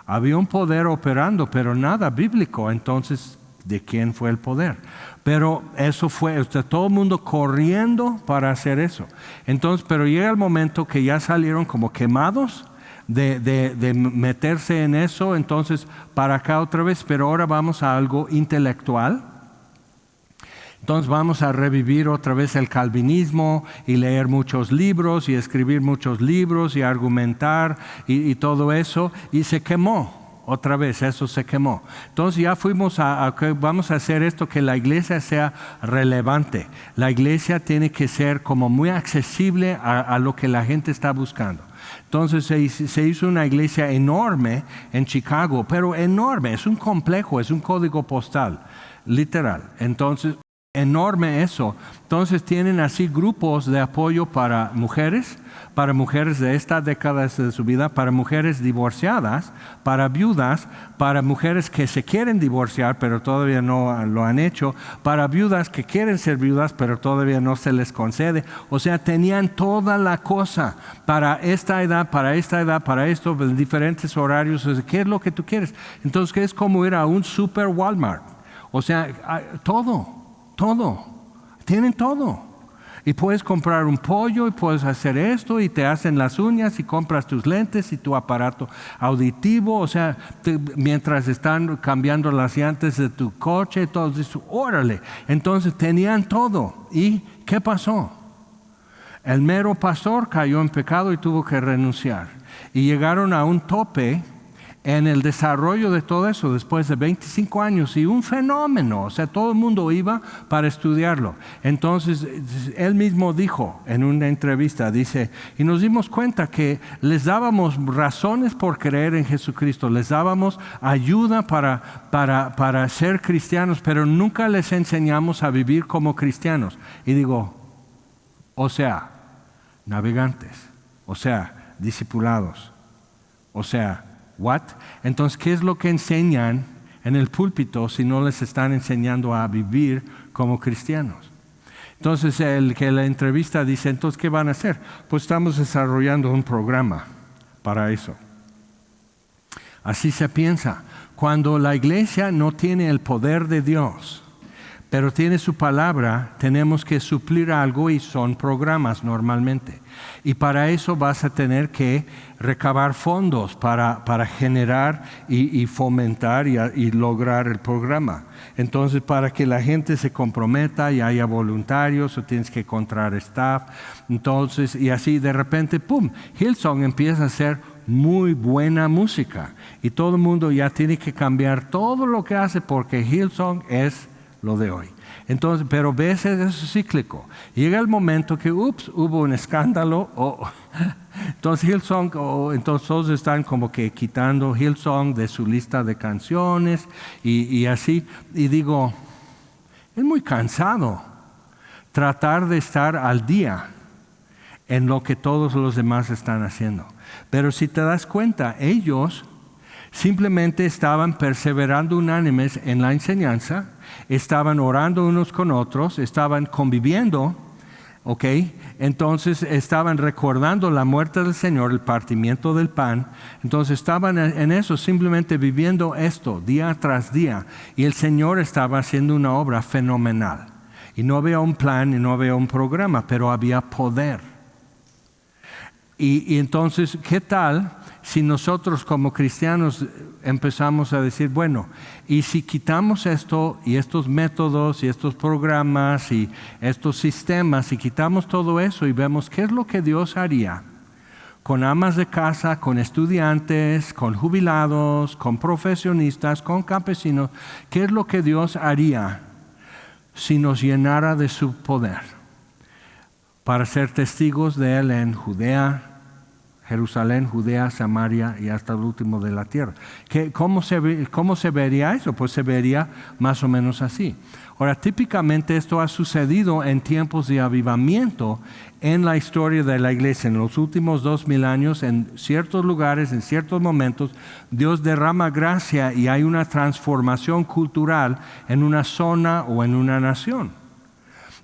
Había un poder operando, pero nada bíblico. Entonces, ¿de quién fue el poder? Pero eso fue, todo el mundo corriendo para hacer eso. Entonces, pero llega el momento que ya salieron como quemados de meterse en eso. Entonces, para acá otra vez, pero ahora vamos a algo intelectual. Entonces vamos a revivir otra vez el calvinismo y leer muchos libros y escribir muchos libros y argumentar y todo eso. Y se quemó otra vez, eso se quemó. Entonces ya fuimos vamos a hacer esto, que la iglesia sea relevante. La iglesia tiene que ser como muy accesible a lo que la gente está buscando. Entonces se hizo una iglesia enorme en Chicago, pero enorme, es un complejo, es un código postal, literal. Entonces, enorme eso. Entonces tienen así grupos de apoyo para mujeres de esta década de su vida, para mujeres divorciadas, para viudas, para mujeres que se quieren divorciar pero todavía no lo han hecho, para viudas que quieren ser viudas pero todavía no se les concede. O sea, tenían toda la cosa para esta edad, para esto, en diferentes horarios. O sea, ¿qué es lo que tú quieres? Entonces, es como ir a un super Walmart. O sea, todo. Tienen todo. Y puedes comprar un pollo y puedes hacer esto y te hacen las uñas y compras tus lentes y tu aparato auditivo. O sea, mientras están cambiando las llantas de tu coche, todo eso, órale. Entonces tenían todo. ¿Y qué pasó? El mero pastor cayó en pecado y tuvo que renunciar. Y llegaron a un tope en el desarrollo de todo eso después de 25 años y un fenómeno. O sea, todo el mundo iba para estudiarlo. Entonces, él mismo dijo en una entrevista, dice, y nos dimos cuenta que les dábamos razones por creer en Jesucristo, les dábamos ayuda para ser cristianos, pero nunca les enseñamos a vivir como cristianos. Y digo, o sea, navegantes, o sea, discipulados, o sea, ¿what? Entonces, ¿qué es lo que enseñan en el púlpito si no les están enseñando a vivir como cristianos? Entonces, el que la entrevista dice, entonces, ¿qué van a hacer? Pues estamos desarrollando un programa para eso. Así se piensa. Cuando la iglesia no tiene el poder de Dios, pero tiene su palabra, tenemos que suplir algo y son programas normalmente. Y para eso vas a tener que recabar fondos para generar y fomentar y lograr el programa. Entonces, para que la gente se comprometa y haya voluntarios, o tienes que encontrar staff. Entonces, y así de repente, ¡pum!, Hillsong empieza a ser muy buena música. Y todo el mundo ya tiene que cambiar todo lo que hace porque Hillsong es lo de hoy. Entonces, pero ves, eso es cíclico. Llega el momento que, hubo un escándalo. Entonces Hillsong, entonces todos están como que quitando Hillsong de su lista de canciones y así. Y digo, es muy cansado tratar de estar al día en lo que todos los demás están haciendo. Pero si te das cuenta, ellos simplemente estaban perseverando unánimes en la enseñanza, estaban orando unos con otros, estaban conviviendo, ¿ok? Entonces estaban recordando la muerte del Señor, el partimiento del pan. Entonces estaban en eso, simplemente viviendo esto día tras día. Y el Señor estaba haciendo una obra fenomenal. Y no había un plan y no había un programa, pero había poder. Y entonces, ¿qué tal si nosotros como cristianos empezamos a decir, bueno, y si quitamos esto y estos métodos y estos programas y estos sistemas y quitamos todo eso y vemos qué es lo que Dios haría con amas de casa, con estudiantes, con jubilados, con profesionistas, con campesinos, qué es lo que Dios haría si nos llenara de su poder para ser testigos de Él en Judea, Jerusalén, Judea, Samaria y hasta el último de la tierra? ¿Cómo se vería eso? Pues se vería más o menos así. Ahora, típicamente esto ha sucedido en tiempos de avivamiento en la historia de la iglesia. En los últimos 2000 años, en ciertos lugares, en ciertos momentos, Dios derrama gracia y hay una transformación cultural en una zona o en una nación.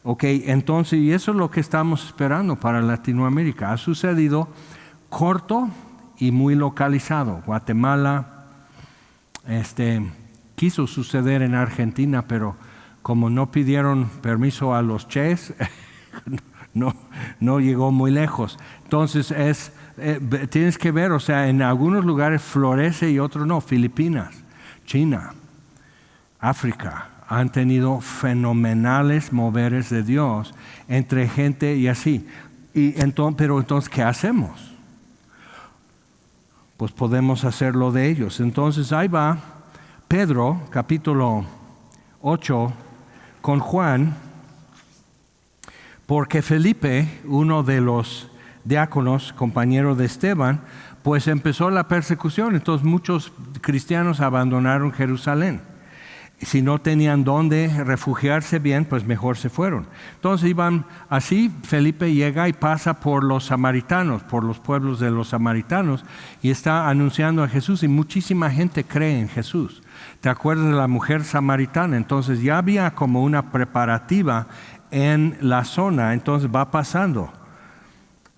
Ok, entonces, y eso es lo que estamos esperando para Latinoamérica. Ha sucedido corto y muy localizado. Guatemala, quiso suceder en Argentina, pero como no pidieron permiso a los ches, no llegó muy lejos. Entonces tienes que ver, o sea, en algunos lugares florece y otros no. Filipinas, China, África, han tenido fenomenales moveres de Dios entre gente y así. Pero entonces, ¿qué hacemos? Pues podemos hacerlo de ellos. Entonces ahí va Pedro, capítulo 8, con Juan, porque Felipe, uno de los diáconos, compañero de Esteban, pues empezó la persecución. Entonces muchos cristianos abandonaron Jerusalén. Si no tenían dónde refugiarse bien, pues mejor se fueron. Entonces iban así, Felipe llega y pasa por los samaritanos, por los pueblos de los samaritanos, y está anunciando a Jesús, y muchísima gente cree en Jesús. ¿Te acuerdas de la mujer samaritana? Entonces ya había como una preparativa en la zona. Entonces va pasando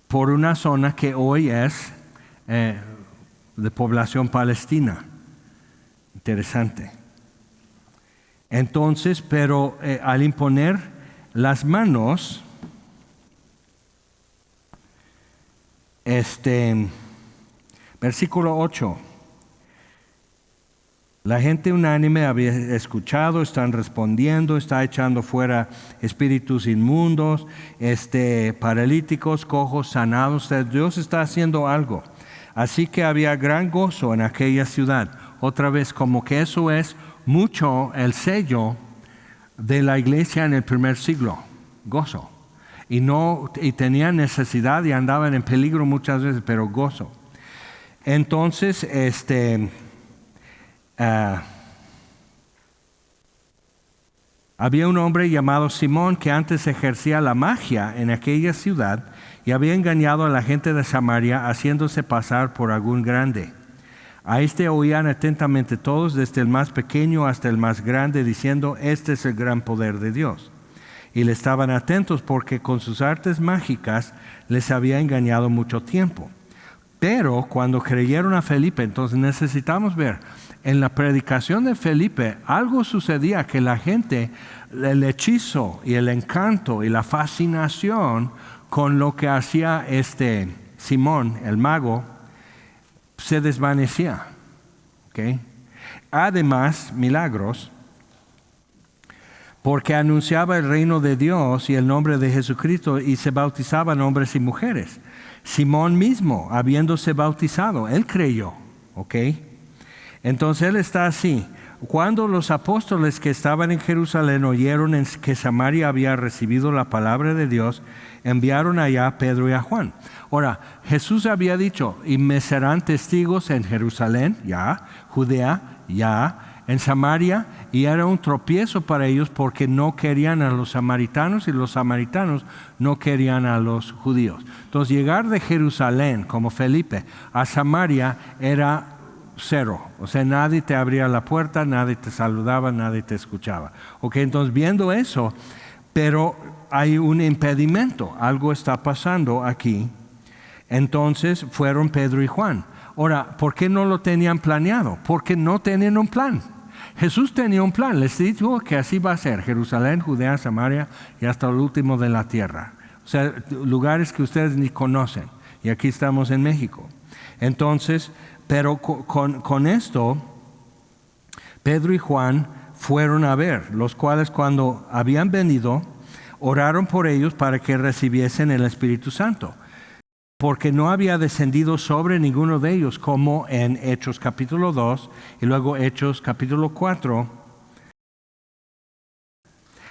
por una zona que hoy es de población palestina. Interesante. Entonces, pero al imponer las manos, versículo 8, la gente unánime había escuchado, están respondiendo, está echando fuera espíritus inmundos, paralíticos, cojos, sanados. Dios está haciendo algo. Así que había gran gozo en aquella ciudad. Otra vez, como que eso es mucho el sello de la iglesia en el primer siglo, gozo. Y tenían necesidad y andaban en peligro muchas veces, pero gozo. Entonces, había un hombre llamado Simón que antes ejercía la magia en aquella ciudad y había engañado a la gente de Samaria haciéndose pasar por algún grande. A oían atentamente todos, desde el más pequeño hasta el más grande, diciendo: este es el gran poder de Dios. Y le estaban atentos porque con sus artes mágicas les había engañado mucho tiempo. Pero cuando creyeron a Felipe, entonces necesitamos ver, en la predicación de Felipe, algo sucedía que la gente, el hechizo y el encanto y la fascinación con lo que hacía Simón, el mago, se desvanecía. ¿Okay? Además, milagros, porque anunciaba el reino de Dios y el nombre de Jesucristo, y se bautizaban hombres y mujeres. Simón mismo, habiéndose bautizado, él creyó. ¿Okay? Entonces él está así. Cuando los apóstoles que estaban en Jerusalén oyeron que Samaria había recibido la palabra de Dios, enviaron allá a Pedro y a Juan. Ahora, Jesús había dicho: y me serán testigos en Jerusalén, ya, Judea, ya, en Samaria, y era un tropiezo para ellos porque no querían a los samaritanos y los samaritanos no querían a los judíos. Entonces llegar de Jerusalén, como Felipe, a Samaria era cero. O sea, nadie te abría la puerta, nadie te saludaba, nadie te escuchaba. Ok, entonces viendo eso, pero hay un impedimento, algo está pasando aquí. Entonces fueron Pedro y Juan. Ahora, ¿por qué no lo tenían planeado? Porque no tenían un plan. Jesús tenía un plan, les dijo que así va a ser: Jerusalén, Judea, Samaria y hasta el último de la tierra. O sea, lugares que ustedes ni conocen. Y aquí estamos en México. Entonces, pero con esto, Pedro y Juan fueron a ver, los cuales cuando habían venido, oraron por ellos para que recibiesen el Espíritu Santo, porque no había descendido sobre ninguno de ellos, como en Hechos capítulo 2 y luego Hechos capítulo 4,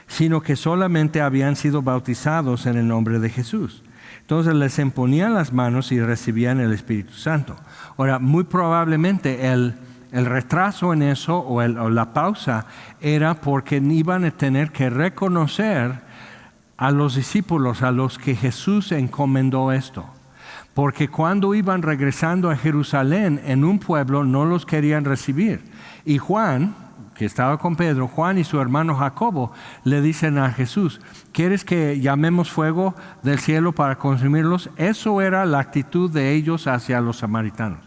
sino que solamente habían sido bautizados en el nombre de Jesús. Entonces les imponían las manos y recibían el Espíritu Santo. Ahora, muy probablemente el retraso en eso o la pausa era porque iban a tener que reconocer a los discípulos a los que Jesús encomendó esto. Porque cuando iban regresando a Jerusalén, en un pueblo no los querían recibir. Y Juan, que estaba con Pedro, Juan y su hermano Jacobo, le dicen a Jesús: ¿quieres que llamemos fuego del cielo para consumirlos? Eso era la actitud de ellos hacia los samaritanos.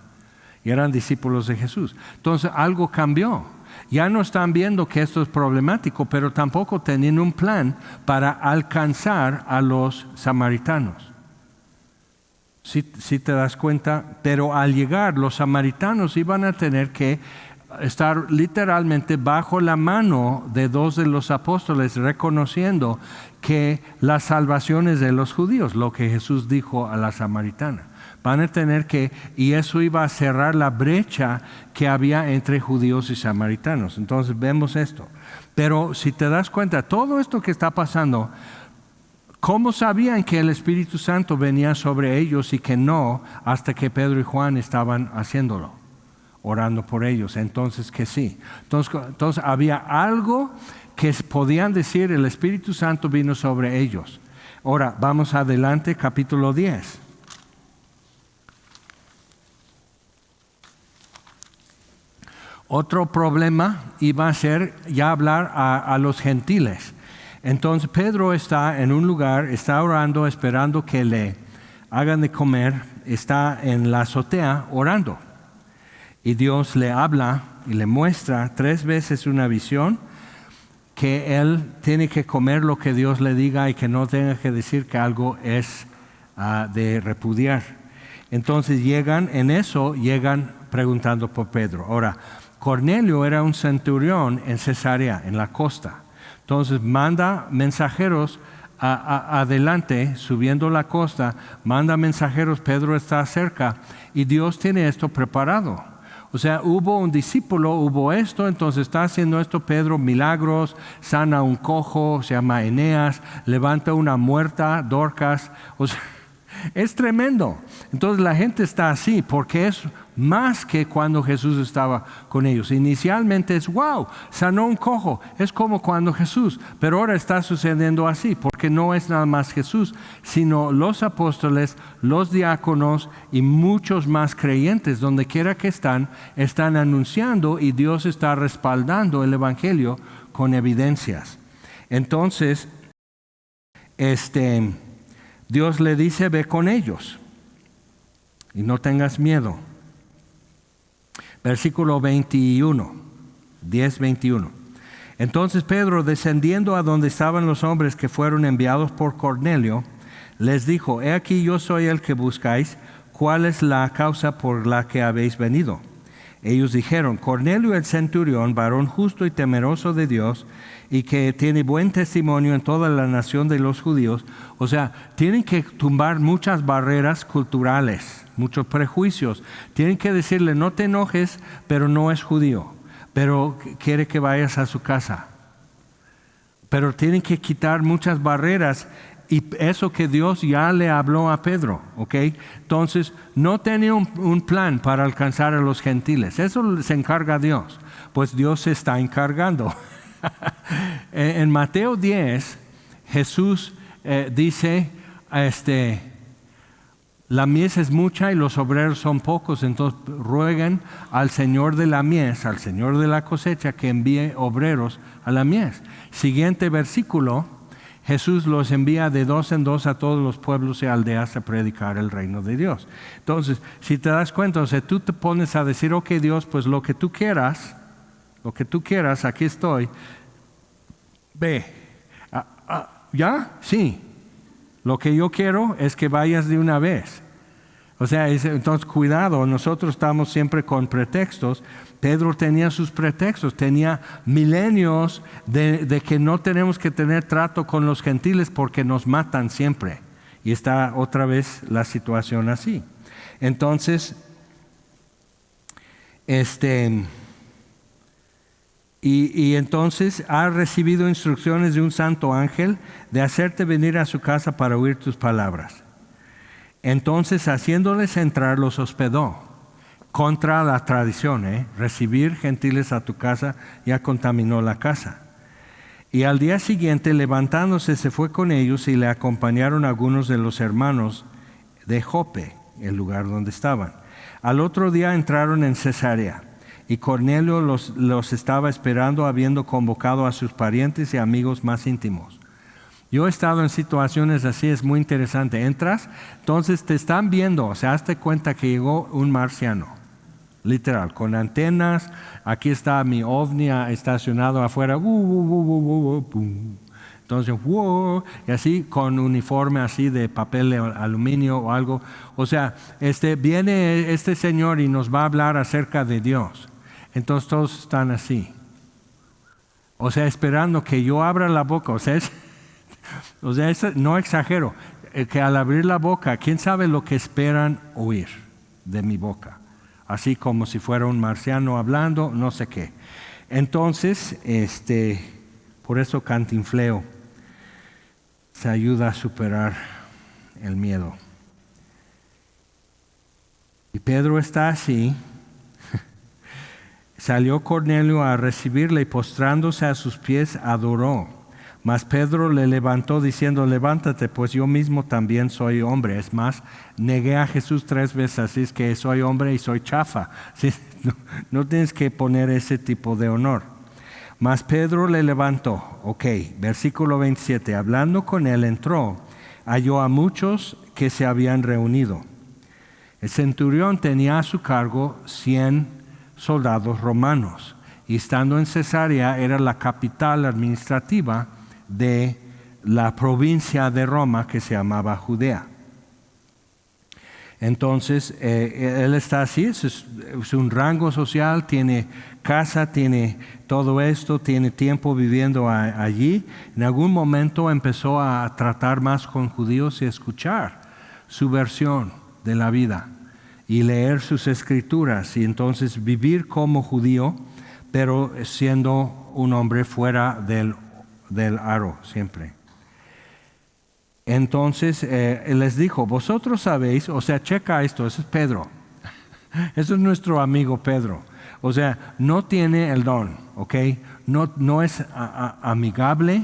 Y eran discípulos de Jesús. Entonces algo cambió. Ya no están viendo que esto es problemático, pero tampoco tenían un plan para alcanzar a los samaritanos. Si te das cuenta, pero al llegar los samaritanos iban a tener que estar literalmente bajo la mano de dos de los apóstoles, reconociendo que la salvación es de los judíos, lo que Jesús dijo a la samaritana. Van a tener que, y eso iba a cerrar la brecha que había entre judíos y samaritanos. Entonces vemos esto. Pero si te das cuenta, todo esto que está pasando, ¿cómo sabían que el Espíritu Santo venía sobre ellos y que no hasta que Pedro y Juan estaban haciéndolo, orando por ellos? Entonces que sí. Entonces había algo que podían decir, el Espíritu Santo vino sobre ellos. Ahora, vamos adelante, capítulo 10. Otro problema iba a ser ya hablar a los gentiles. Entonces Pedro está en un lugar, está orando, esperando que le hagan de comer, está en la azotea orando. Y Dios le habla y le muestra 3 veces una visión, que él tiene que comer lo que Dios le diga y que no tenga que decir que algo es de repudiar. Entonces llegan preguntando por Pedro. Ahora, Cornelio era un centurión en Cesarea, en la costa. Entonces manda mensajeros adelante, subiendo la costa, manda mensajeros, Pedro está cerca y Dios tiene esto preparado. O sea, hubo un discípulo, hubo esto, entonces está haciendo esto Pedro, milagros, sana a un cojo, se llama Eneas, levanta una muerta, Dorcas. O sea, es tremendo. Entonces la gente está así porque es más que cuando Jesús estaba con ellos. Inicialmente es wow, sanó un cojo, es como cuando Jesús, pero ahora está sucediendo así porque no es nada más Jesús, sino los apóstoles, los diáconos y muchos más creyentes, donde quiera que están anunciando y Dios está respaldando el evangelio con evidencias. Entonces, Dios le dice, ve con ellos y no tengas miedo. Versículo 21, 10:21. Entonces Pedro, descendiendo a donde estaban los hombres que fueron enviados por Cornelio, les dijo, he aquí yo soy el que buscáis, ¿cuál es la causa por la que habéis venido? Ellos dijeron, Cornelio el centurión, varón justo y temeroso de Dios, y que tiene buen testimonio en toda la nación de los judíos. O sea, tienen que tumbar muchas barreras culturales, muchos prejuicios. Tienen que decirle, no te enojes, pero no es judío, pero quiere que vayas a su casa. Pero tienen que quitar muchas barreras. Y eso que Dios ya le habló a Pedro, ¿ok? Entonces, no tenía un plan para alcanzar a los gentiles. Eso se encarga Dios. Pues Dios se está encargando. En Mateo 10, Jesús dice, la mies es mucha y los obreros son pocos, entonces rueguen al Señor de la mies, al Señor de la cosecha, que envíe obreros a la mies. Siguiente versículo, Jesús los envía de 2 en 2 a todos los pueblos y aldeas a predicar el reino de Dios. Entonces, si te das cuenta, o sea, tú te pones a decir, ok Dios, pues lo que tú quieras, aquí estoy. Ve, ¿ya? Sí. Lo que yo quiero es que vayas de una vez. O sea, entonces cuidado, nosotros estamos siempre con pretextos. Pedro tenía sus pretextos, tenía milenios de que no tenemos que tener trato con los gentiles porque nos matan siempre. Y está otra vez la situación así. Entonces, y entonces ha recibido instrucciones de un santo ángel de hacerte venir a su casa para oír tus palabras. Entonces, haciéndoles entrar, los hospedó. Contra la tradición, recibir gentiles a tu casa ya contaminó la casa. Y al día siguiente, levantándose, se fue con ellos y le acompañaron algunos de los hermanos de Jope, el lugar donde estaban. Al otro día entraron en Cesarea y Cornelio los estaba esperando, habiendo convocado a sus parientes y amigos más íntimos. Yo he estado en situaciones así, es muy interesante. Entras, entonces te están viendo, o sea, hazte cuenta que llegó un marciano, literal, con antenas. Aquí está mi ovni estacionado afuera, entonces, y así con uniforme así de papel de aluminio o algo. O sea, viene este señor y nos va a hablar acerca de Dios. Entonces todos están así. O sea, esperando que yo abra la boca. O sea, no exagero. Que al abrir la boca, ¿quién sabe lo que esperan oír de mi boca? Así como si fuera un marciano hablando, no sé qué. Entonces, por eso cantinfleo. Se ayuda a superar el miedo. Y Pedro está así. Salió Cornelio a recibirle y postrándose a sus pies adoró. Mas Pedro le levantó diciendo, levántate, pues yo mismo también soy hombre. Es más, negué a Jesús 3 veces, así es que soy hombre y soy chafa. ¿Sí? No tienes que poner ese tipo de honor. Mas Pedro le levantó. Ok, versículo 27. Hablando con él entró, halló a muchos que se habían reunido. El centurión tenía a su cargo 100 soldados romanos, y estando en Cesarea era la capital administrativa de la provincia de Roma que se llamaba Judea. Entonces él está así, es un rango social, tiene casa, tiene todo esto, tiene tiempo viviendo allí. En algún momento empezó a tratar más con judíos y escuchar su versión de la vida y leer sus escrituras, y entonces vivir como judío, pero siendo un hombre fuera del aro siempre. Entonces él les dijo, vosotros sabéis, o sea, checa esto, ese es Pedro. Ese es nuestro amigo Pedro. O sea, no tiene el don, ¿ok? No es amigable,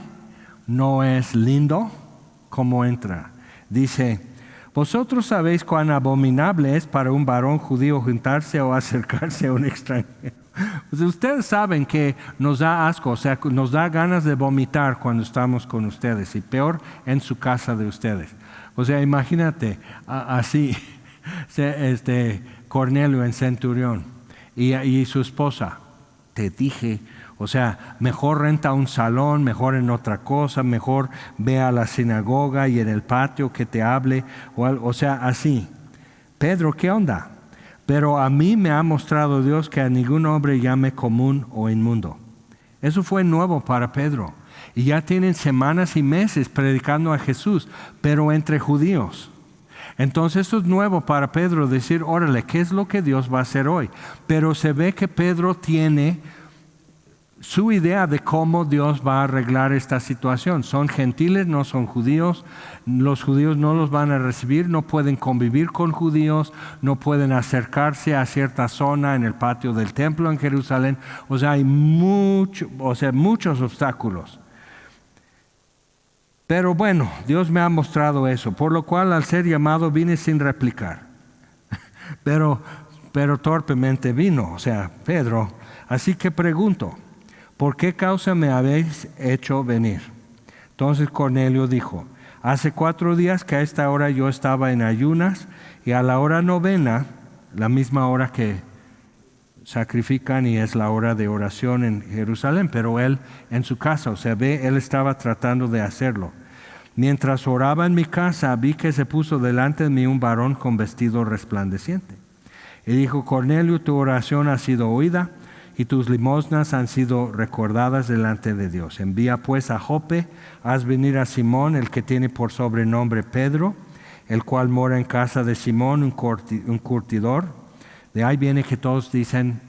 no es lindo como entra. Dice, vosotros sabéis cuán abominable es para un varón judío juntarse o acercarse a un extranjero. O sea, ustedes saben que nos da asco, o sea, nos da ganas de vomitar cuando estamos con ustedes, y peor en su casa de ustedes. O sea, imagínate así, Cornelio en Centurión y su esposa. Te dije, o sea, mejor renta un salón, mejor en otra cosa, mejor ve a la sinagoga y en el patio que te hable, o sea, así. Pedro, ¿qué onda? Pero a mí me ha mostrado Dios que a ningún hombre llame común o inmundo. Eso fue nuevo para Pedro. Y ya tienen semanas y meses predicando a Jesús, pero entre judíos. Entonces esto es nuevo para Pedro, decir, órale, ¿qué es lo que Dios va a hacer hoy? Pero se ve que Pedro tiene su idea de cómo Dios va a arreglar esta situación. Son gentiles, no son judíos. Los judíos no los van a recibir, no pueden convivir con judíos, no pueden acercarse a cierta zona en el patio del templo en Jerusalén. O sea, hay muchos obstáculos. Pero bueno, Dios me ha mostrado eso, por lo cual al ser llamado vine sin replicar. Pero torpemente vino, o sea, Pedro. Así que pregunto, ¿por qué causa me habéis hecho venir? Entonces Cornelio dijo, hace 4 días que a esta hora yo estaba en ayunas, y a la hora novena, la misma hora que sacrifican y es la hora de oración en Jerusalén, pero él en su casa, o sea, él estaba tratando de hacerlo. Mientras oraba en mi casa, vi que se puso delante de mí un varón con vestido resplandeciente. Y dijo, Cornelio, tu oración ha sido oída, y tus limosnas han sido recordadas delante de Dios. Envía pues a Jope, haz venir a Simón, el que tiene por sobrenombre Pedro, el cual mora en casa de Simón, un curtidor. De ahí viene que todos dicen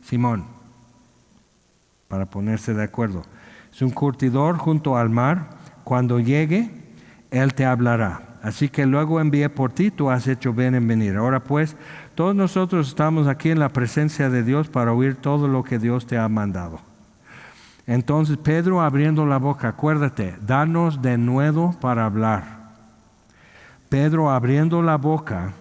Simón, para ponerse de acuerdo. Es un curtidor junto al mar. Cuando llegue, él te hablará. Así que luego envié por ti, tú has hecho bien en venir. Ahora pues, todos nosotros estamos aquí en la presencia de Dios para oír todo lo que Dios te ha mandado. Entonces Pedro abriendo la boca, acuérdate, danos de nuevo para hablar. Pedro abriendo la boca,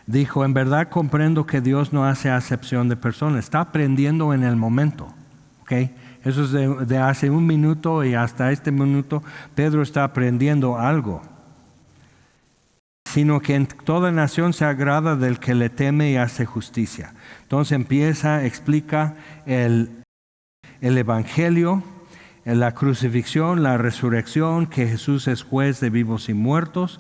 dijo, en verdad comprendo que Dios no hace acepción de personas. Está aprendiendo en el momento. ¿Okay? Eso es de hace 1 minuto y hasta este minuto Pedro está aprendiendo algo. Sino que en toda nación se agrada del que le teme y hace justicia. Entonces explica el Evangelio, la crucifixión, la resurrección, que Jesús es juez de vivos y muertos.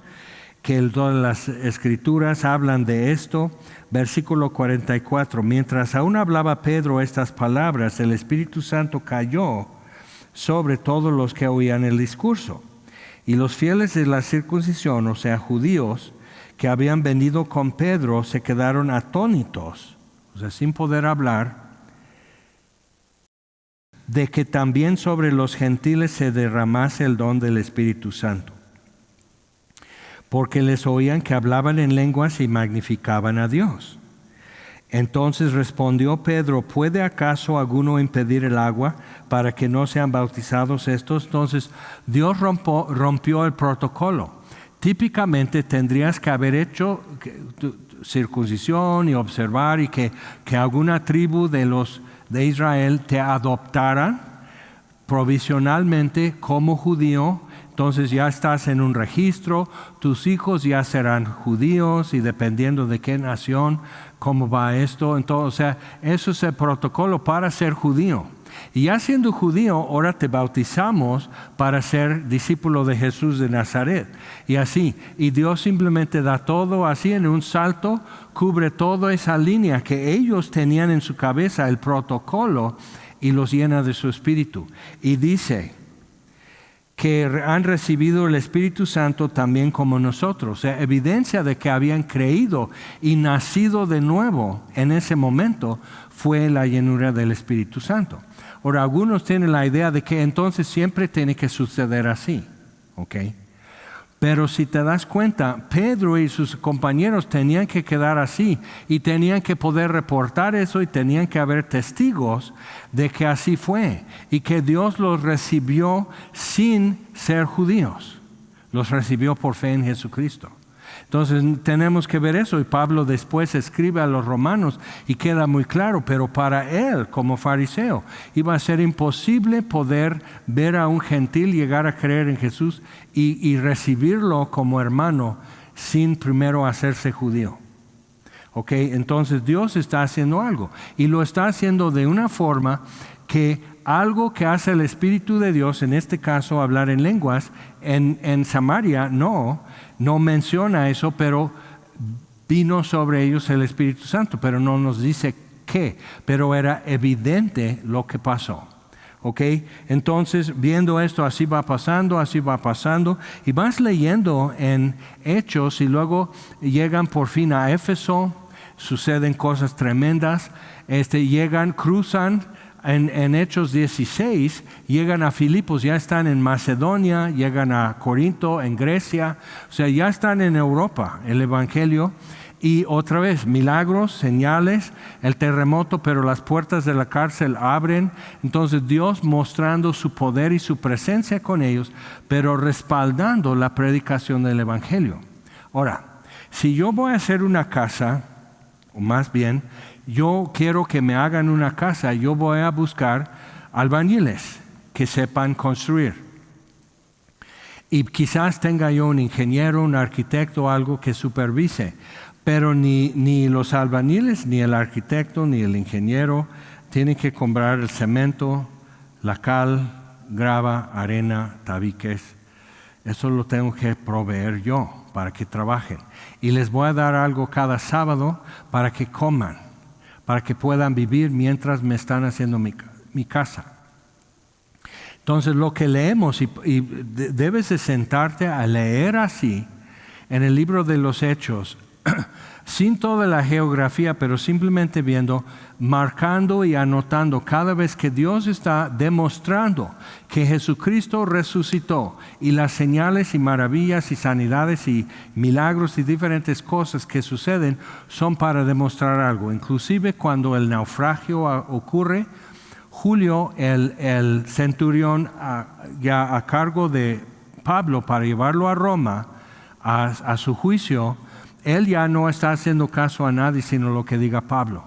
que todas las escrituras hablan de esto. Versículo 44, mientras aún hablaba Pedro estas palabras, el Espíritu Santo cayó sobre todos los que oían el discurso. Y los fieles de la circuncisión, o sea, judíos, que habían venido con Pedro, se quedaron atónitos, o sea, sin poder hablar, de que también sobre los gentiles se derramase el don del Espíritu Santo, porque les oían que hablaban en lenguas y magnificaban a Dios. Entonces respondió Pedro, ¿puede acaso alguno impedir el agua para que no sean bautizados estos? Entonces Dios rompió el protocolo. Típicamente tendrías que haber hecho circuncisión y observar y que alguna tribu de Israel te adoptara provisionalmente como judío. Entonces ya estás en un registro, tus hijos ya serán judíos y dependiendo de qué nación, cómo va esto. Entonces, o sea, eso es el protocolo para ser judío. Y ya siendo judío, ahora te bautizamos para ser discípulo de Jesús de Nazaret. Y así, y Dios simplemente da todo así en un salto, cubre toda esa línea que ellos tenían en su cabeza, el protocolo, y los llena de su espíritu. Y dice que han recibido el Espíritu Santo también como nosotros. O sea, evidencia de que habían creído y nacido de nuevo en ese momento fue la llenura del Espíritu Santo. Ahora, algunos tienen la idea de que entonces siempre tiene que suceder así, ¿ok? Pero si te das cuenta, Pedro y sus compañeros tenían que quedar así y tenían que poder reportar eso y tenían que haber testigos de que así fue y que Dios los recibió sin ser judíos. Los recibió por fe en Jesucristo. Entonces tenemos que ver eso y Pablo después escribe a los romanos y queda muy claro, pero para él como fariseo iba a ser imposible poder ver a un gentil llegar a creer en Jesús y recibirlo como hermano sin primero hacerse judío. ¿Ok? Entonces Dios está haciendo algo y lo está haciendo de una forma que algo que hace el Espíritu de Dios, en este caso hablar en lenguas, en Samaria no menciona eso, pero vino sobre ellos el Espíritu Santo, pero no nos dice qué, pero era evidente lo que pasó. ¿Ok? Entonces, viendo esto, así va pasando, y vas leyendo en Hechos y luego llegan por fin a Éfeso, suceden cosas tremendas, cruzan en Hechos 16, llegan a Filipos, ya están en Macedonia, llegan a Corinto, en Grecia, o sea, ya están en Europa, el Evangelio, y otra vez, milagros, señales, el terremoto, pero las puertas de la cárcel abren, entonces Dios mostrando su poder y su presencia con ellos, pero respaldando la predicación del Evangelio. Ahora, si yo voy a hacer una casa, o más bien, yo quiero que me hagan una casa, yo voy a buscar albañiles que sepan construir. Y quizás tenga yo un ingeniero, un arquitecto, algo que supervise. Pero ni los albañiles, ni el arquitecto, ni el ingeniero tienen que comprar el cemento, la cal, grava, arena, tabiques. Eso lo tengo que proveer yo para que trabajen. Y les voy a dar algo cada sábado para que coman, para que puedan vivir mientras me están haciendo mi casa. Entonces lo que leemos, y debes de sentarte a leer así en el libro de los Hechos, sin toda la geografía, pero simplemente viendo, marcando y anotando cada vez que Dios está demostrando que Jesucristo resucitó y las señales y maravillas y sanidades y milagros y diferentes cosas que suceden son para demostrar algo. Inclusive cuando el naufragio ocurre, Julio, el centurión ya a cargo de Pablo para llevarlo a Roma a su juicio, él ya no está haciendo caso a nadie sino lo que diga Pablo.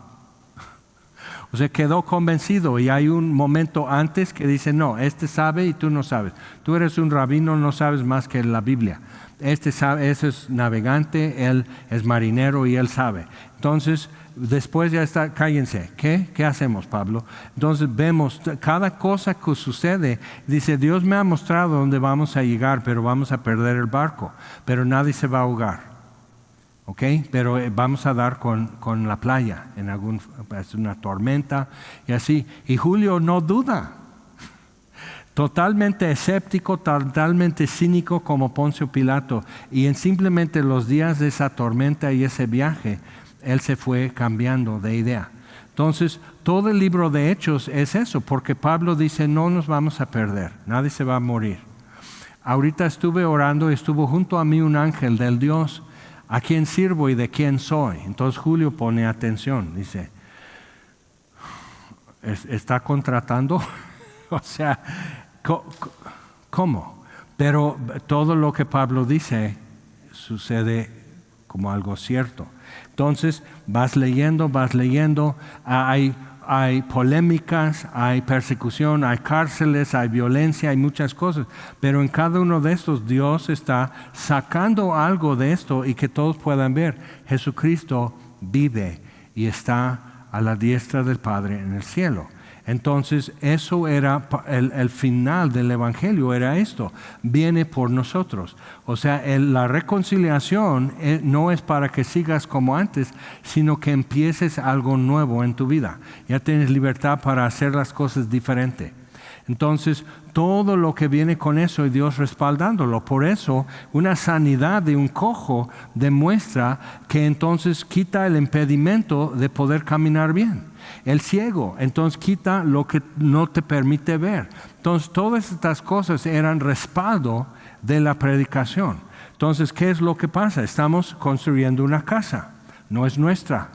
O sea, quedó convencido y hay un momento antes que dice, no, este sabe y tú no sabes. Tú eres un rabino, no sabes más que la Biblia. Este sabe, ese es navegante, él es marinero y él sabe. Entonces, después ya está, cállense. ¿Qué hacemos, Pablo? Entonces vemos cada cosa que sucede. Dice, Dios me ha mostrado dónde vamos a llegar, pero vamos a perder el barco. Pero nadie se va a ahogar. ¿Ok? Pero vamos a dar con la playa. Es una tormenta y así. Y Julio no duda. Totalmente escéptico, totalmente cínico como Poncio Pilato. Y en simplemente los días de esa tormenta y ese viaje, él se fue cambiando de idea. Entonces, todo el libro de Hechos es eso, porque Pablo dice, no nos vamos a perder, nadie se va a morir. Ahorita estuve orando y estuvo junto a mí un ángel del Dios, a quien sirvo y de quién soy. Entonces Julio pone atención, dice, ¿está contratando? O sea, ¿cómo? Pero todo lo que Pablo dice sucede como algo cierto. Entonces vas leyendo, hay polémicas, hay persecución, hay cárceles, hay violencia, hay muchas cosas. Pero en cada uno de estos Dios está sacando algo de esto y que todos puedan ver. Jesucristo vive y está a la diestra del Padre en el cielo. Entonces eso era el final del Evangelio, era esto, viene por nosotros. O sea, la reconciliación no es para que sigas como antes, sino que empieces algo nuevo en tu vida. Ya tienes libertad para hacer las cosas diferente. Entonces, todo lo que viene con eso y Dios respaldándolo. Por eso, una sanidad de un cojo demuestra que entonces quita el impedimento de poder caminar bien. El ciego, entonces quita lo que no te permite ver. Entonces, todas estas cosas eran respaldo de la predicación. Entonces, ¿qué es lo que pasa? Estamos construyendo una casa, no es nuestra.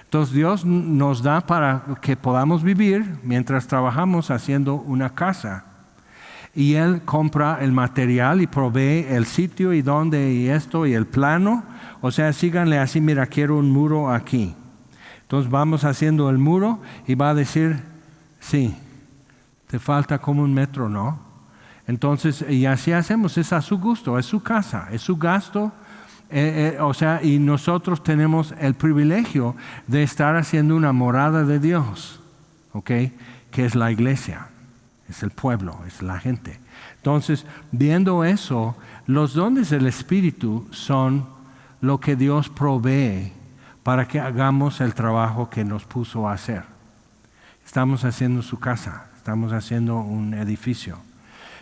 Entonces Dios nos da para que podamos vivir mientras trabajamos haciendo una casa. Y Él compra el material y provee el sitio y dónde y esto y el plano. O sea, síganle así, mira, quiero un muro aquí. Entonces vamos haciendo el muro y va a decir, sí, te falta como 1 metro, ¿no? Entonces, y así hacemos, es a su gusto, es su casa, es su gasto. O sea, y nosotros tenemos el privilegio de estar haciendo una morada de Dios, ¿ok? Que es la iglesia, es el pueblo, es la gente. Entonces, viendo eso, los dones del Espíritu son lo que Dios provee para que hagamos el trabajo que nos puso a hacer. Estamos haciendo su casa, estamos haciendo un edificio,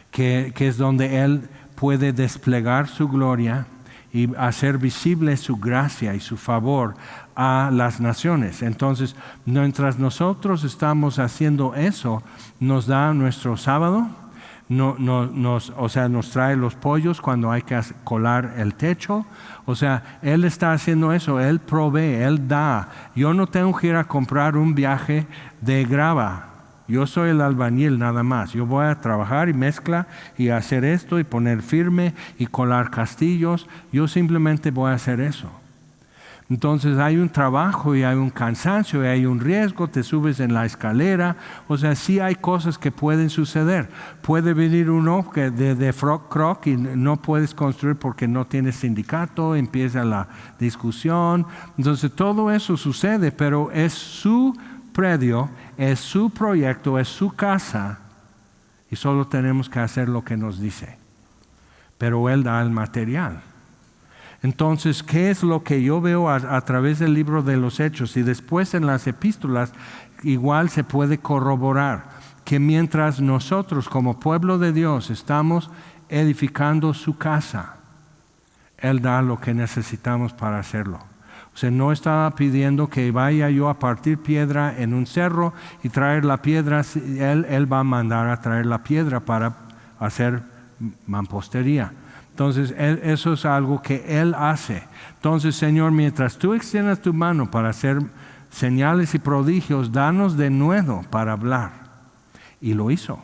que es donde Él puede desplegar su gloria y hacer visible su gracia y su favor a las naciones. Entonces, mientras nosotros estamos haciendo eso, nos da nuestro sábado, nos trae los pollos cuando hay que colar el techo. O sea, Él está haciendo eso, Él provee, Él da. Yo no tengo que ir a comprar un viaje de grava. Yo soy el albañil nada más. Yo voy a trabajar y mezcla y hacer esto y poner firme y colar castillos. Yo simplemente voy a hacer eso. Entonces hay un trabajo y hay un cansancio y hay un riesgo. Te subes en la escalera. O sea, sí hay cosas que pueden suceder. Puede venir uno que de croc y no puedes construir porque no tienes sindicato. Empieza la discusión. Entonces todo eso sucede, pero es su predio, es su proyecto, es su casa y solo tenemos que hacer lo que nos dice. Pero Él da el material. Entonces, ¿qué es lo que yo veo a través del libro de los Hechos? Y después en las epístolas igual se puede corroborar que mientras nosotros como pueblo de Dios estamos edificando su casa, Él da lo que necesitamos para hacerlo. O sea, no estaba pidiendo que vaya yo a partir piedra en un cerro y traer la piedra. Él va a mandar a traer la piedra para hacer mampostería. Entonces, eso es algo que Él hace. Entonces, Señor, mientras tú extiendas tu mano para hacer señales y prodigios, danos de nuevo para hablar. Y lo hizo.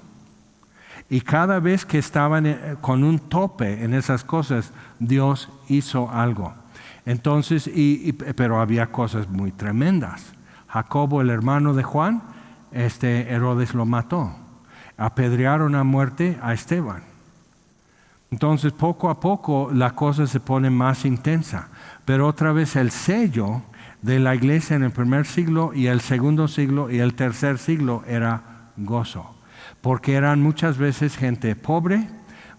Y cada vez que estaban con un tope en esas cosas, Dios hizo algo. Entonces, pero había cosas muy tremendas. Jacobo, el hermano de Juan, Herodes lo mató. Apedrearon a muerte a Esteban. Entonces, poco a poco la cosa se pone más intensa. Pero otra vez el sello de la iglesia en el primer siglo y el segundo siglo y el tercer siglo era gozo. Porque eran muchas veces gente pobre,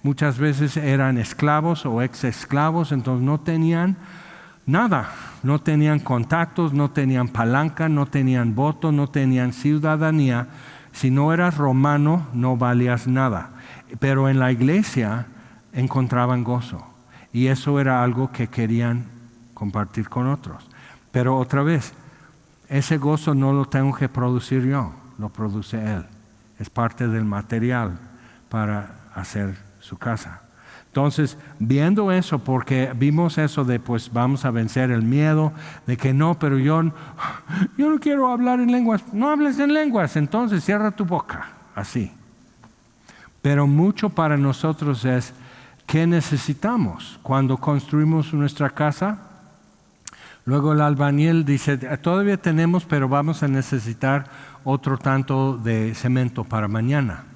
muchas veces eran esclavos o ex esclavos, entonces no tenían nada, no tenían contactos, no tenían palanca, no tenían voto, no tenían ciudadanía. Si no eras romano, no valías nada. Pero en la iglesia encontraban gozo. Y eso era algo que querían compartir con otros. Pero otra vez, ese gozo no lo tengo que producir yo, lo produce Él. Es parte del material para hacer su casa. Entonces, viendo eso, porque vimos eso de pues vamos a vencer el miedo, de que no, pero yo no quiero hablar en lenguas. No hables en lenguas, entonces cierra tu boca, así. Pero mucho para nosotros es, ¿qué necesitamos cuando construimos nuestra casa? Luego el albañil dice, todavía tenemos, pero vamos a necesitar otro tanto de cemento para mañana.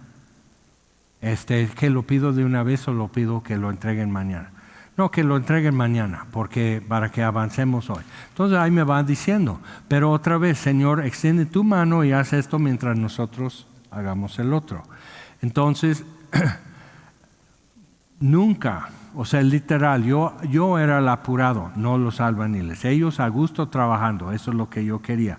¿Que lo pido de una vez o lo pido que lo entreguen mañana? No, que lo entreguen mañana, porque para que avancemos hoy. Entonces ahí me van diciendo, pero otra vez, Señor, extiende tu mano y haz esto mientras nosotros hagamos el otro. Entonces, nunca, o sea, literal, yo era el apurado, no los albañiles. Ellos a gusto trabajando, eso es lo que yo quería.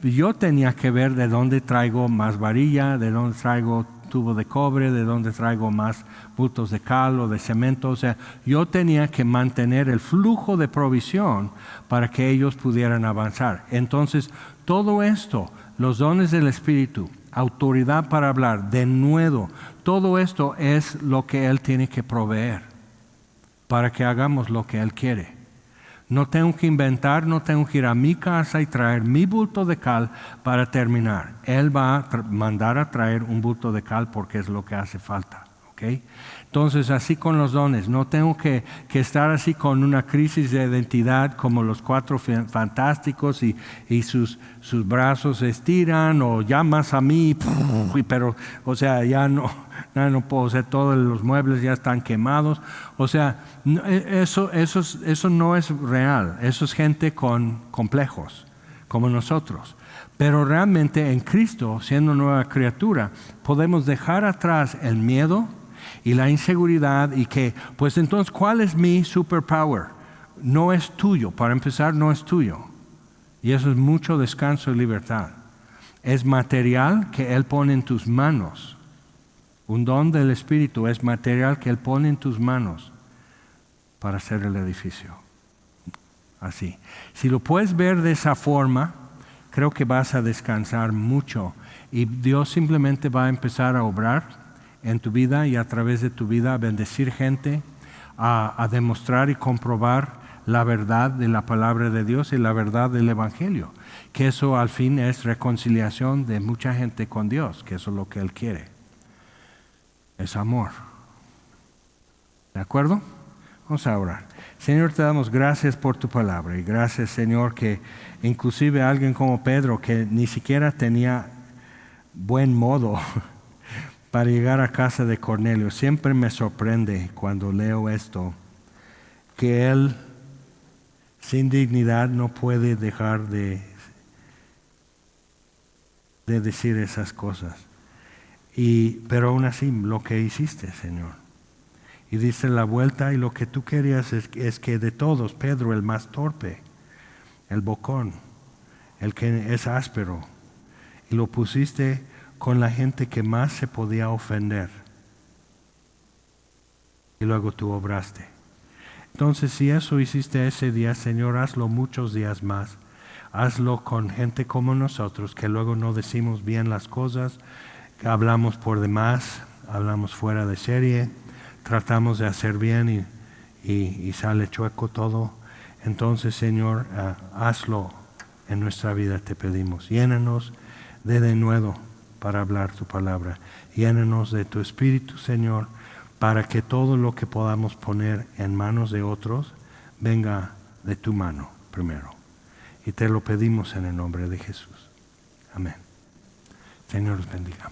Yo tenía que ver de dónde traigo más varilla, de dónde traigo tubo de cobre, de dónde traigo más bultos de cal o de cemento. O sea, yo tenía que mantener el flujo de provisión para que ellos pudieran avanzar. Entonces, todo esto, los dones del Espíritu, autoridad para hablar, denuedo, todo esto es lo que Él tiene que proveer para que hagamos lo que Él quiere. No tengo que inventar, no tengo que ir a mi casa y traer mi bulto de cal para terminar. Él va a mandar a traer un bulto de cal porque es lo que hace falta. ¿Okay? Entonces, así con los dones, no tengo que estar así con una crisis de identidad como los 4 fantásticos y sus brazos se estiran o llamas a mí, pero, o sea, ya no puedo hacer, todos los muebles ya están quemados. O sea, eso no es real, eso es gente con complejos, como nosotros. Pero realmente en Cristo, siendo nueva criatura, podemos dejar atrás el miedo y la inseguridad y que, pues entonces, ¿cuál es mi superpower? No es tuyo, para empezar no es tuyo. Y eso es mucho descanso y libertad. Es material que Él pone en tus manos. Un don del Espíritu es material que Él pone en tus manos para hacer el edificio. Así. Si lo puedes ver de esa forma, creo que vas a descansar mucho y Dios simplemente va a empezar a obrar en tu vida y a través de tu vida a bendecir gente, a demostrar y comprobar la verdad de la palabra de Dios y la verdad del Evangelio. Que eso al fin es reconciliación de mucha gente con Dios, que eso es lo que Él quiere. Es amor. ¿De acuerdo? Vamos a orar. Señor, te damos gracias por tu palabra y gracias, Señor, que inclusive alguien como Pedro, que ni siquiera tenía buen modo para llegar a casa de Cornelio, siempre me sorprende cuando leo esto, que él sin dignidad no puede dejar de decir esas cosas. Pero aún así, lo que hiciste, Señor. Y dice la vuelta, y lo que tú querías es que de todos, Pedro, el más torpe, el bocón, el que es áspero, y lo pusiste con la gente que más se podía ofender. Y luego tú obraste. Entonces, si eso hiciste ese día, Señor, hazlo muchos días más. Hazlo con gente como nosotros, que luego no decimos bien las cosas, que hablamos por demás, hablamos fuera de serie, tratamos de hacer bien y sale chueco todo. Entonces, Señor, hazlo en nuestra vida, te pedimos. Llénanos de denuedo para hablar tu palabra. Llénanos de tu Espíritu, Señor, para que todo lo que podamos poner en manos de otros venga de tu mano primero. Y te lo pedimos en el nombre de Jesús. Amén. Señor los bendiga.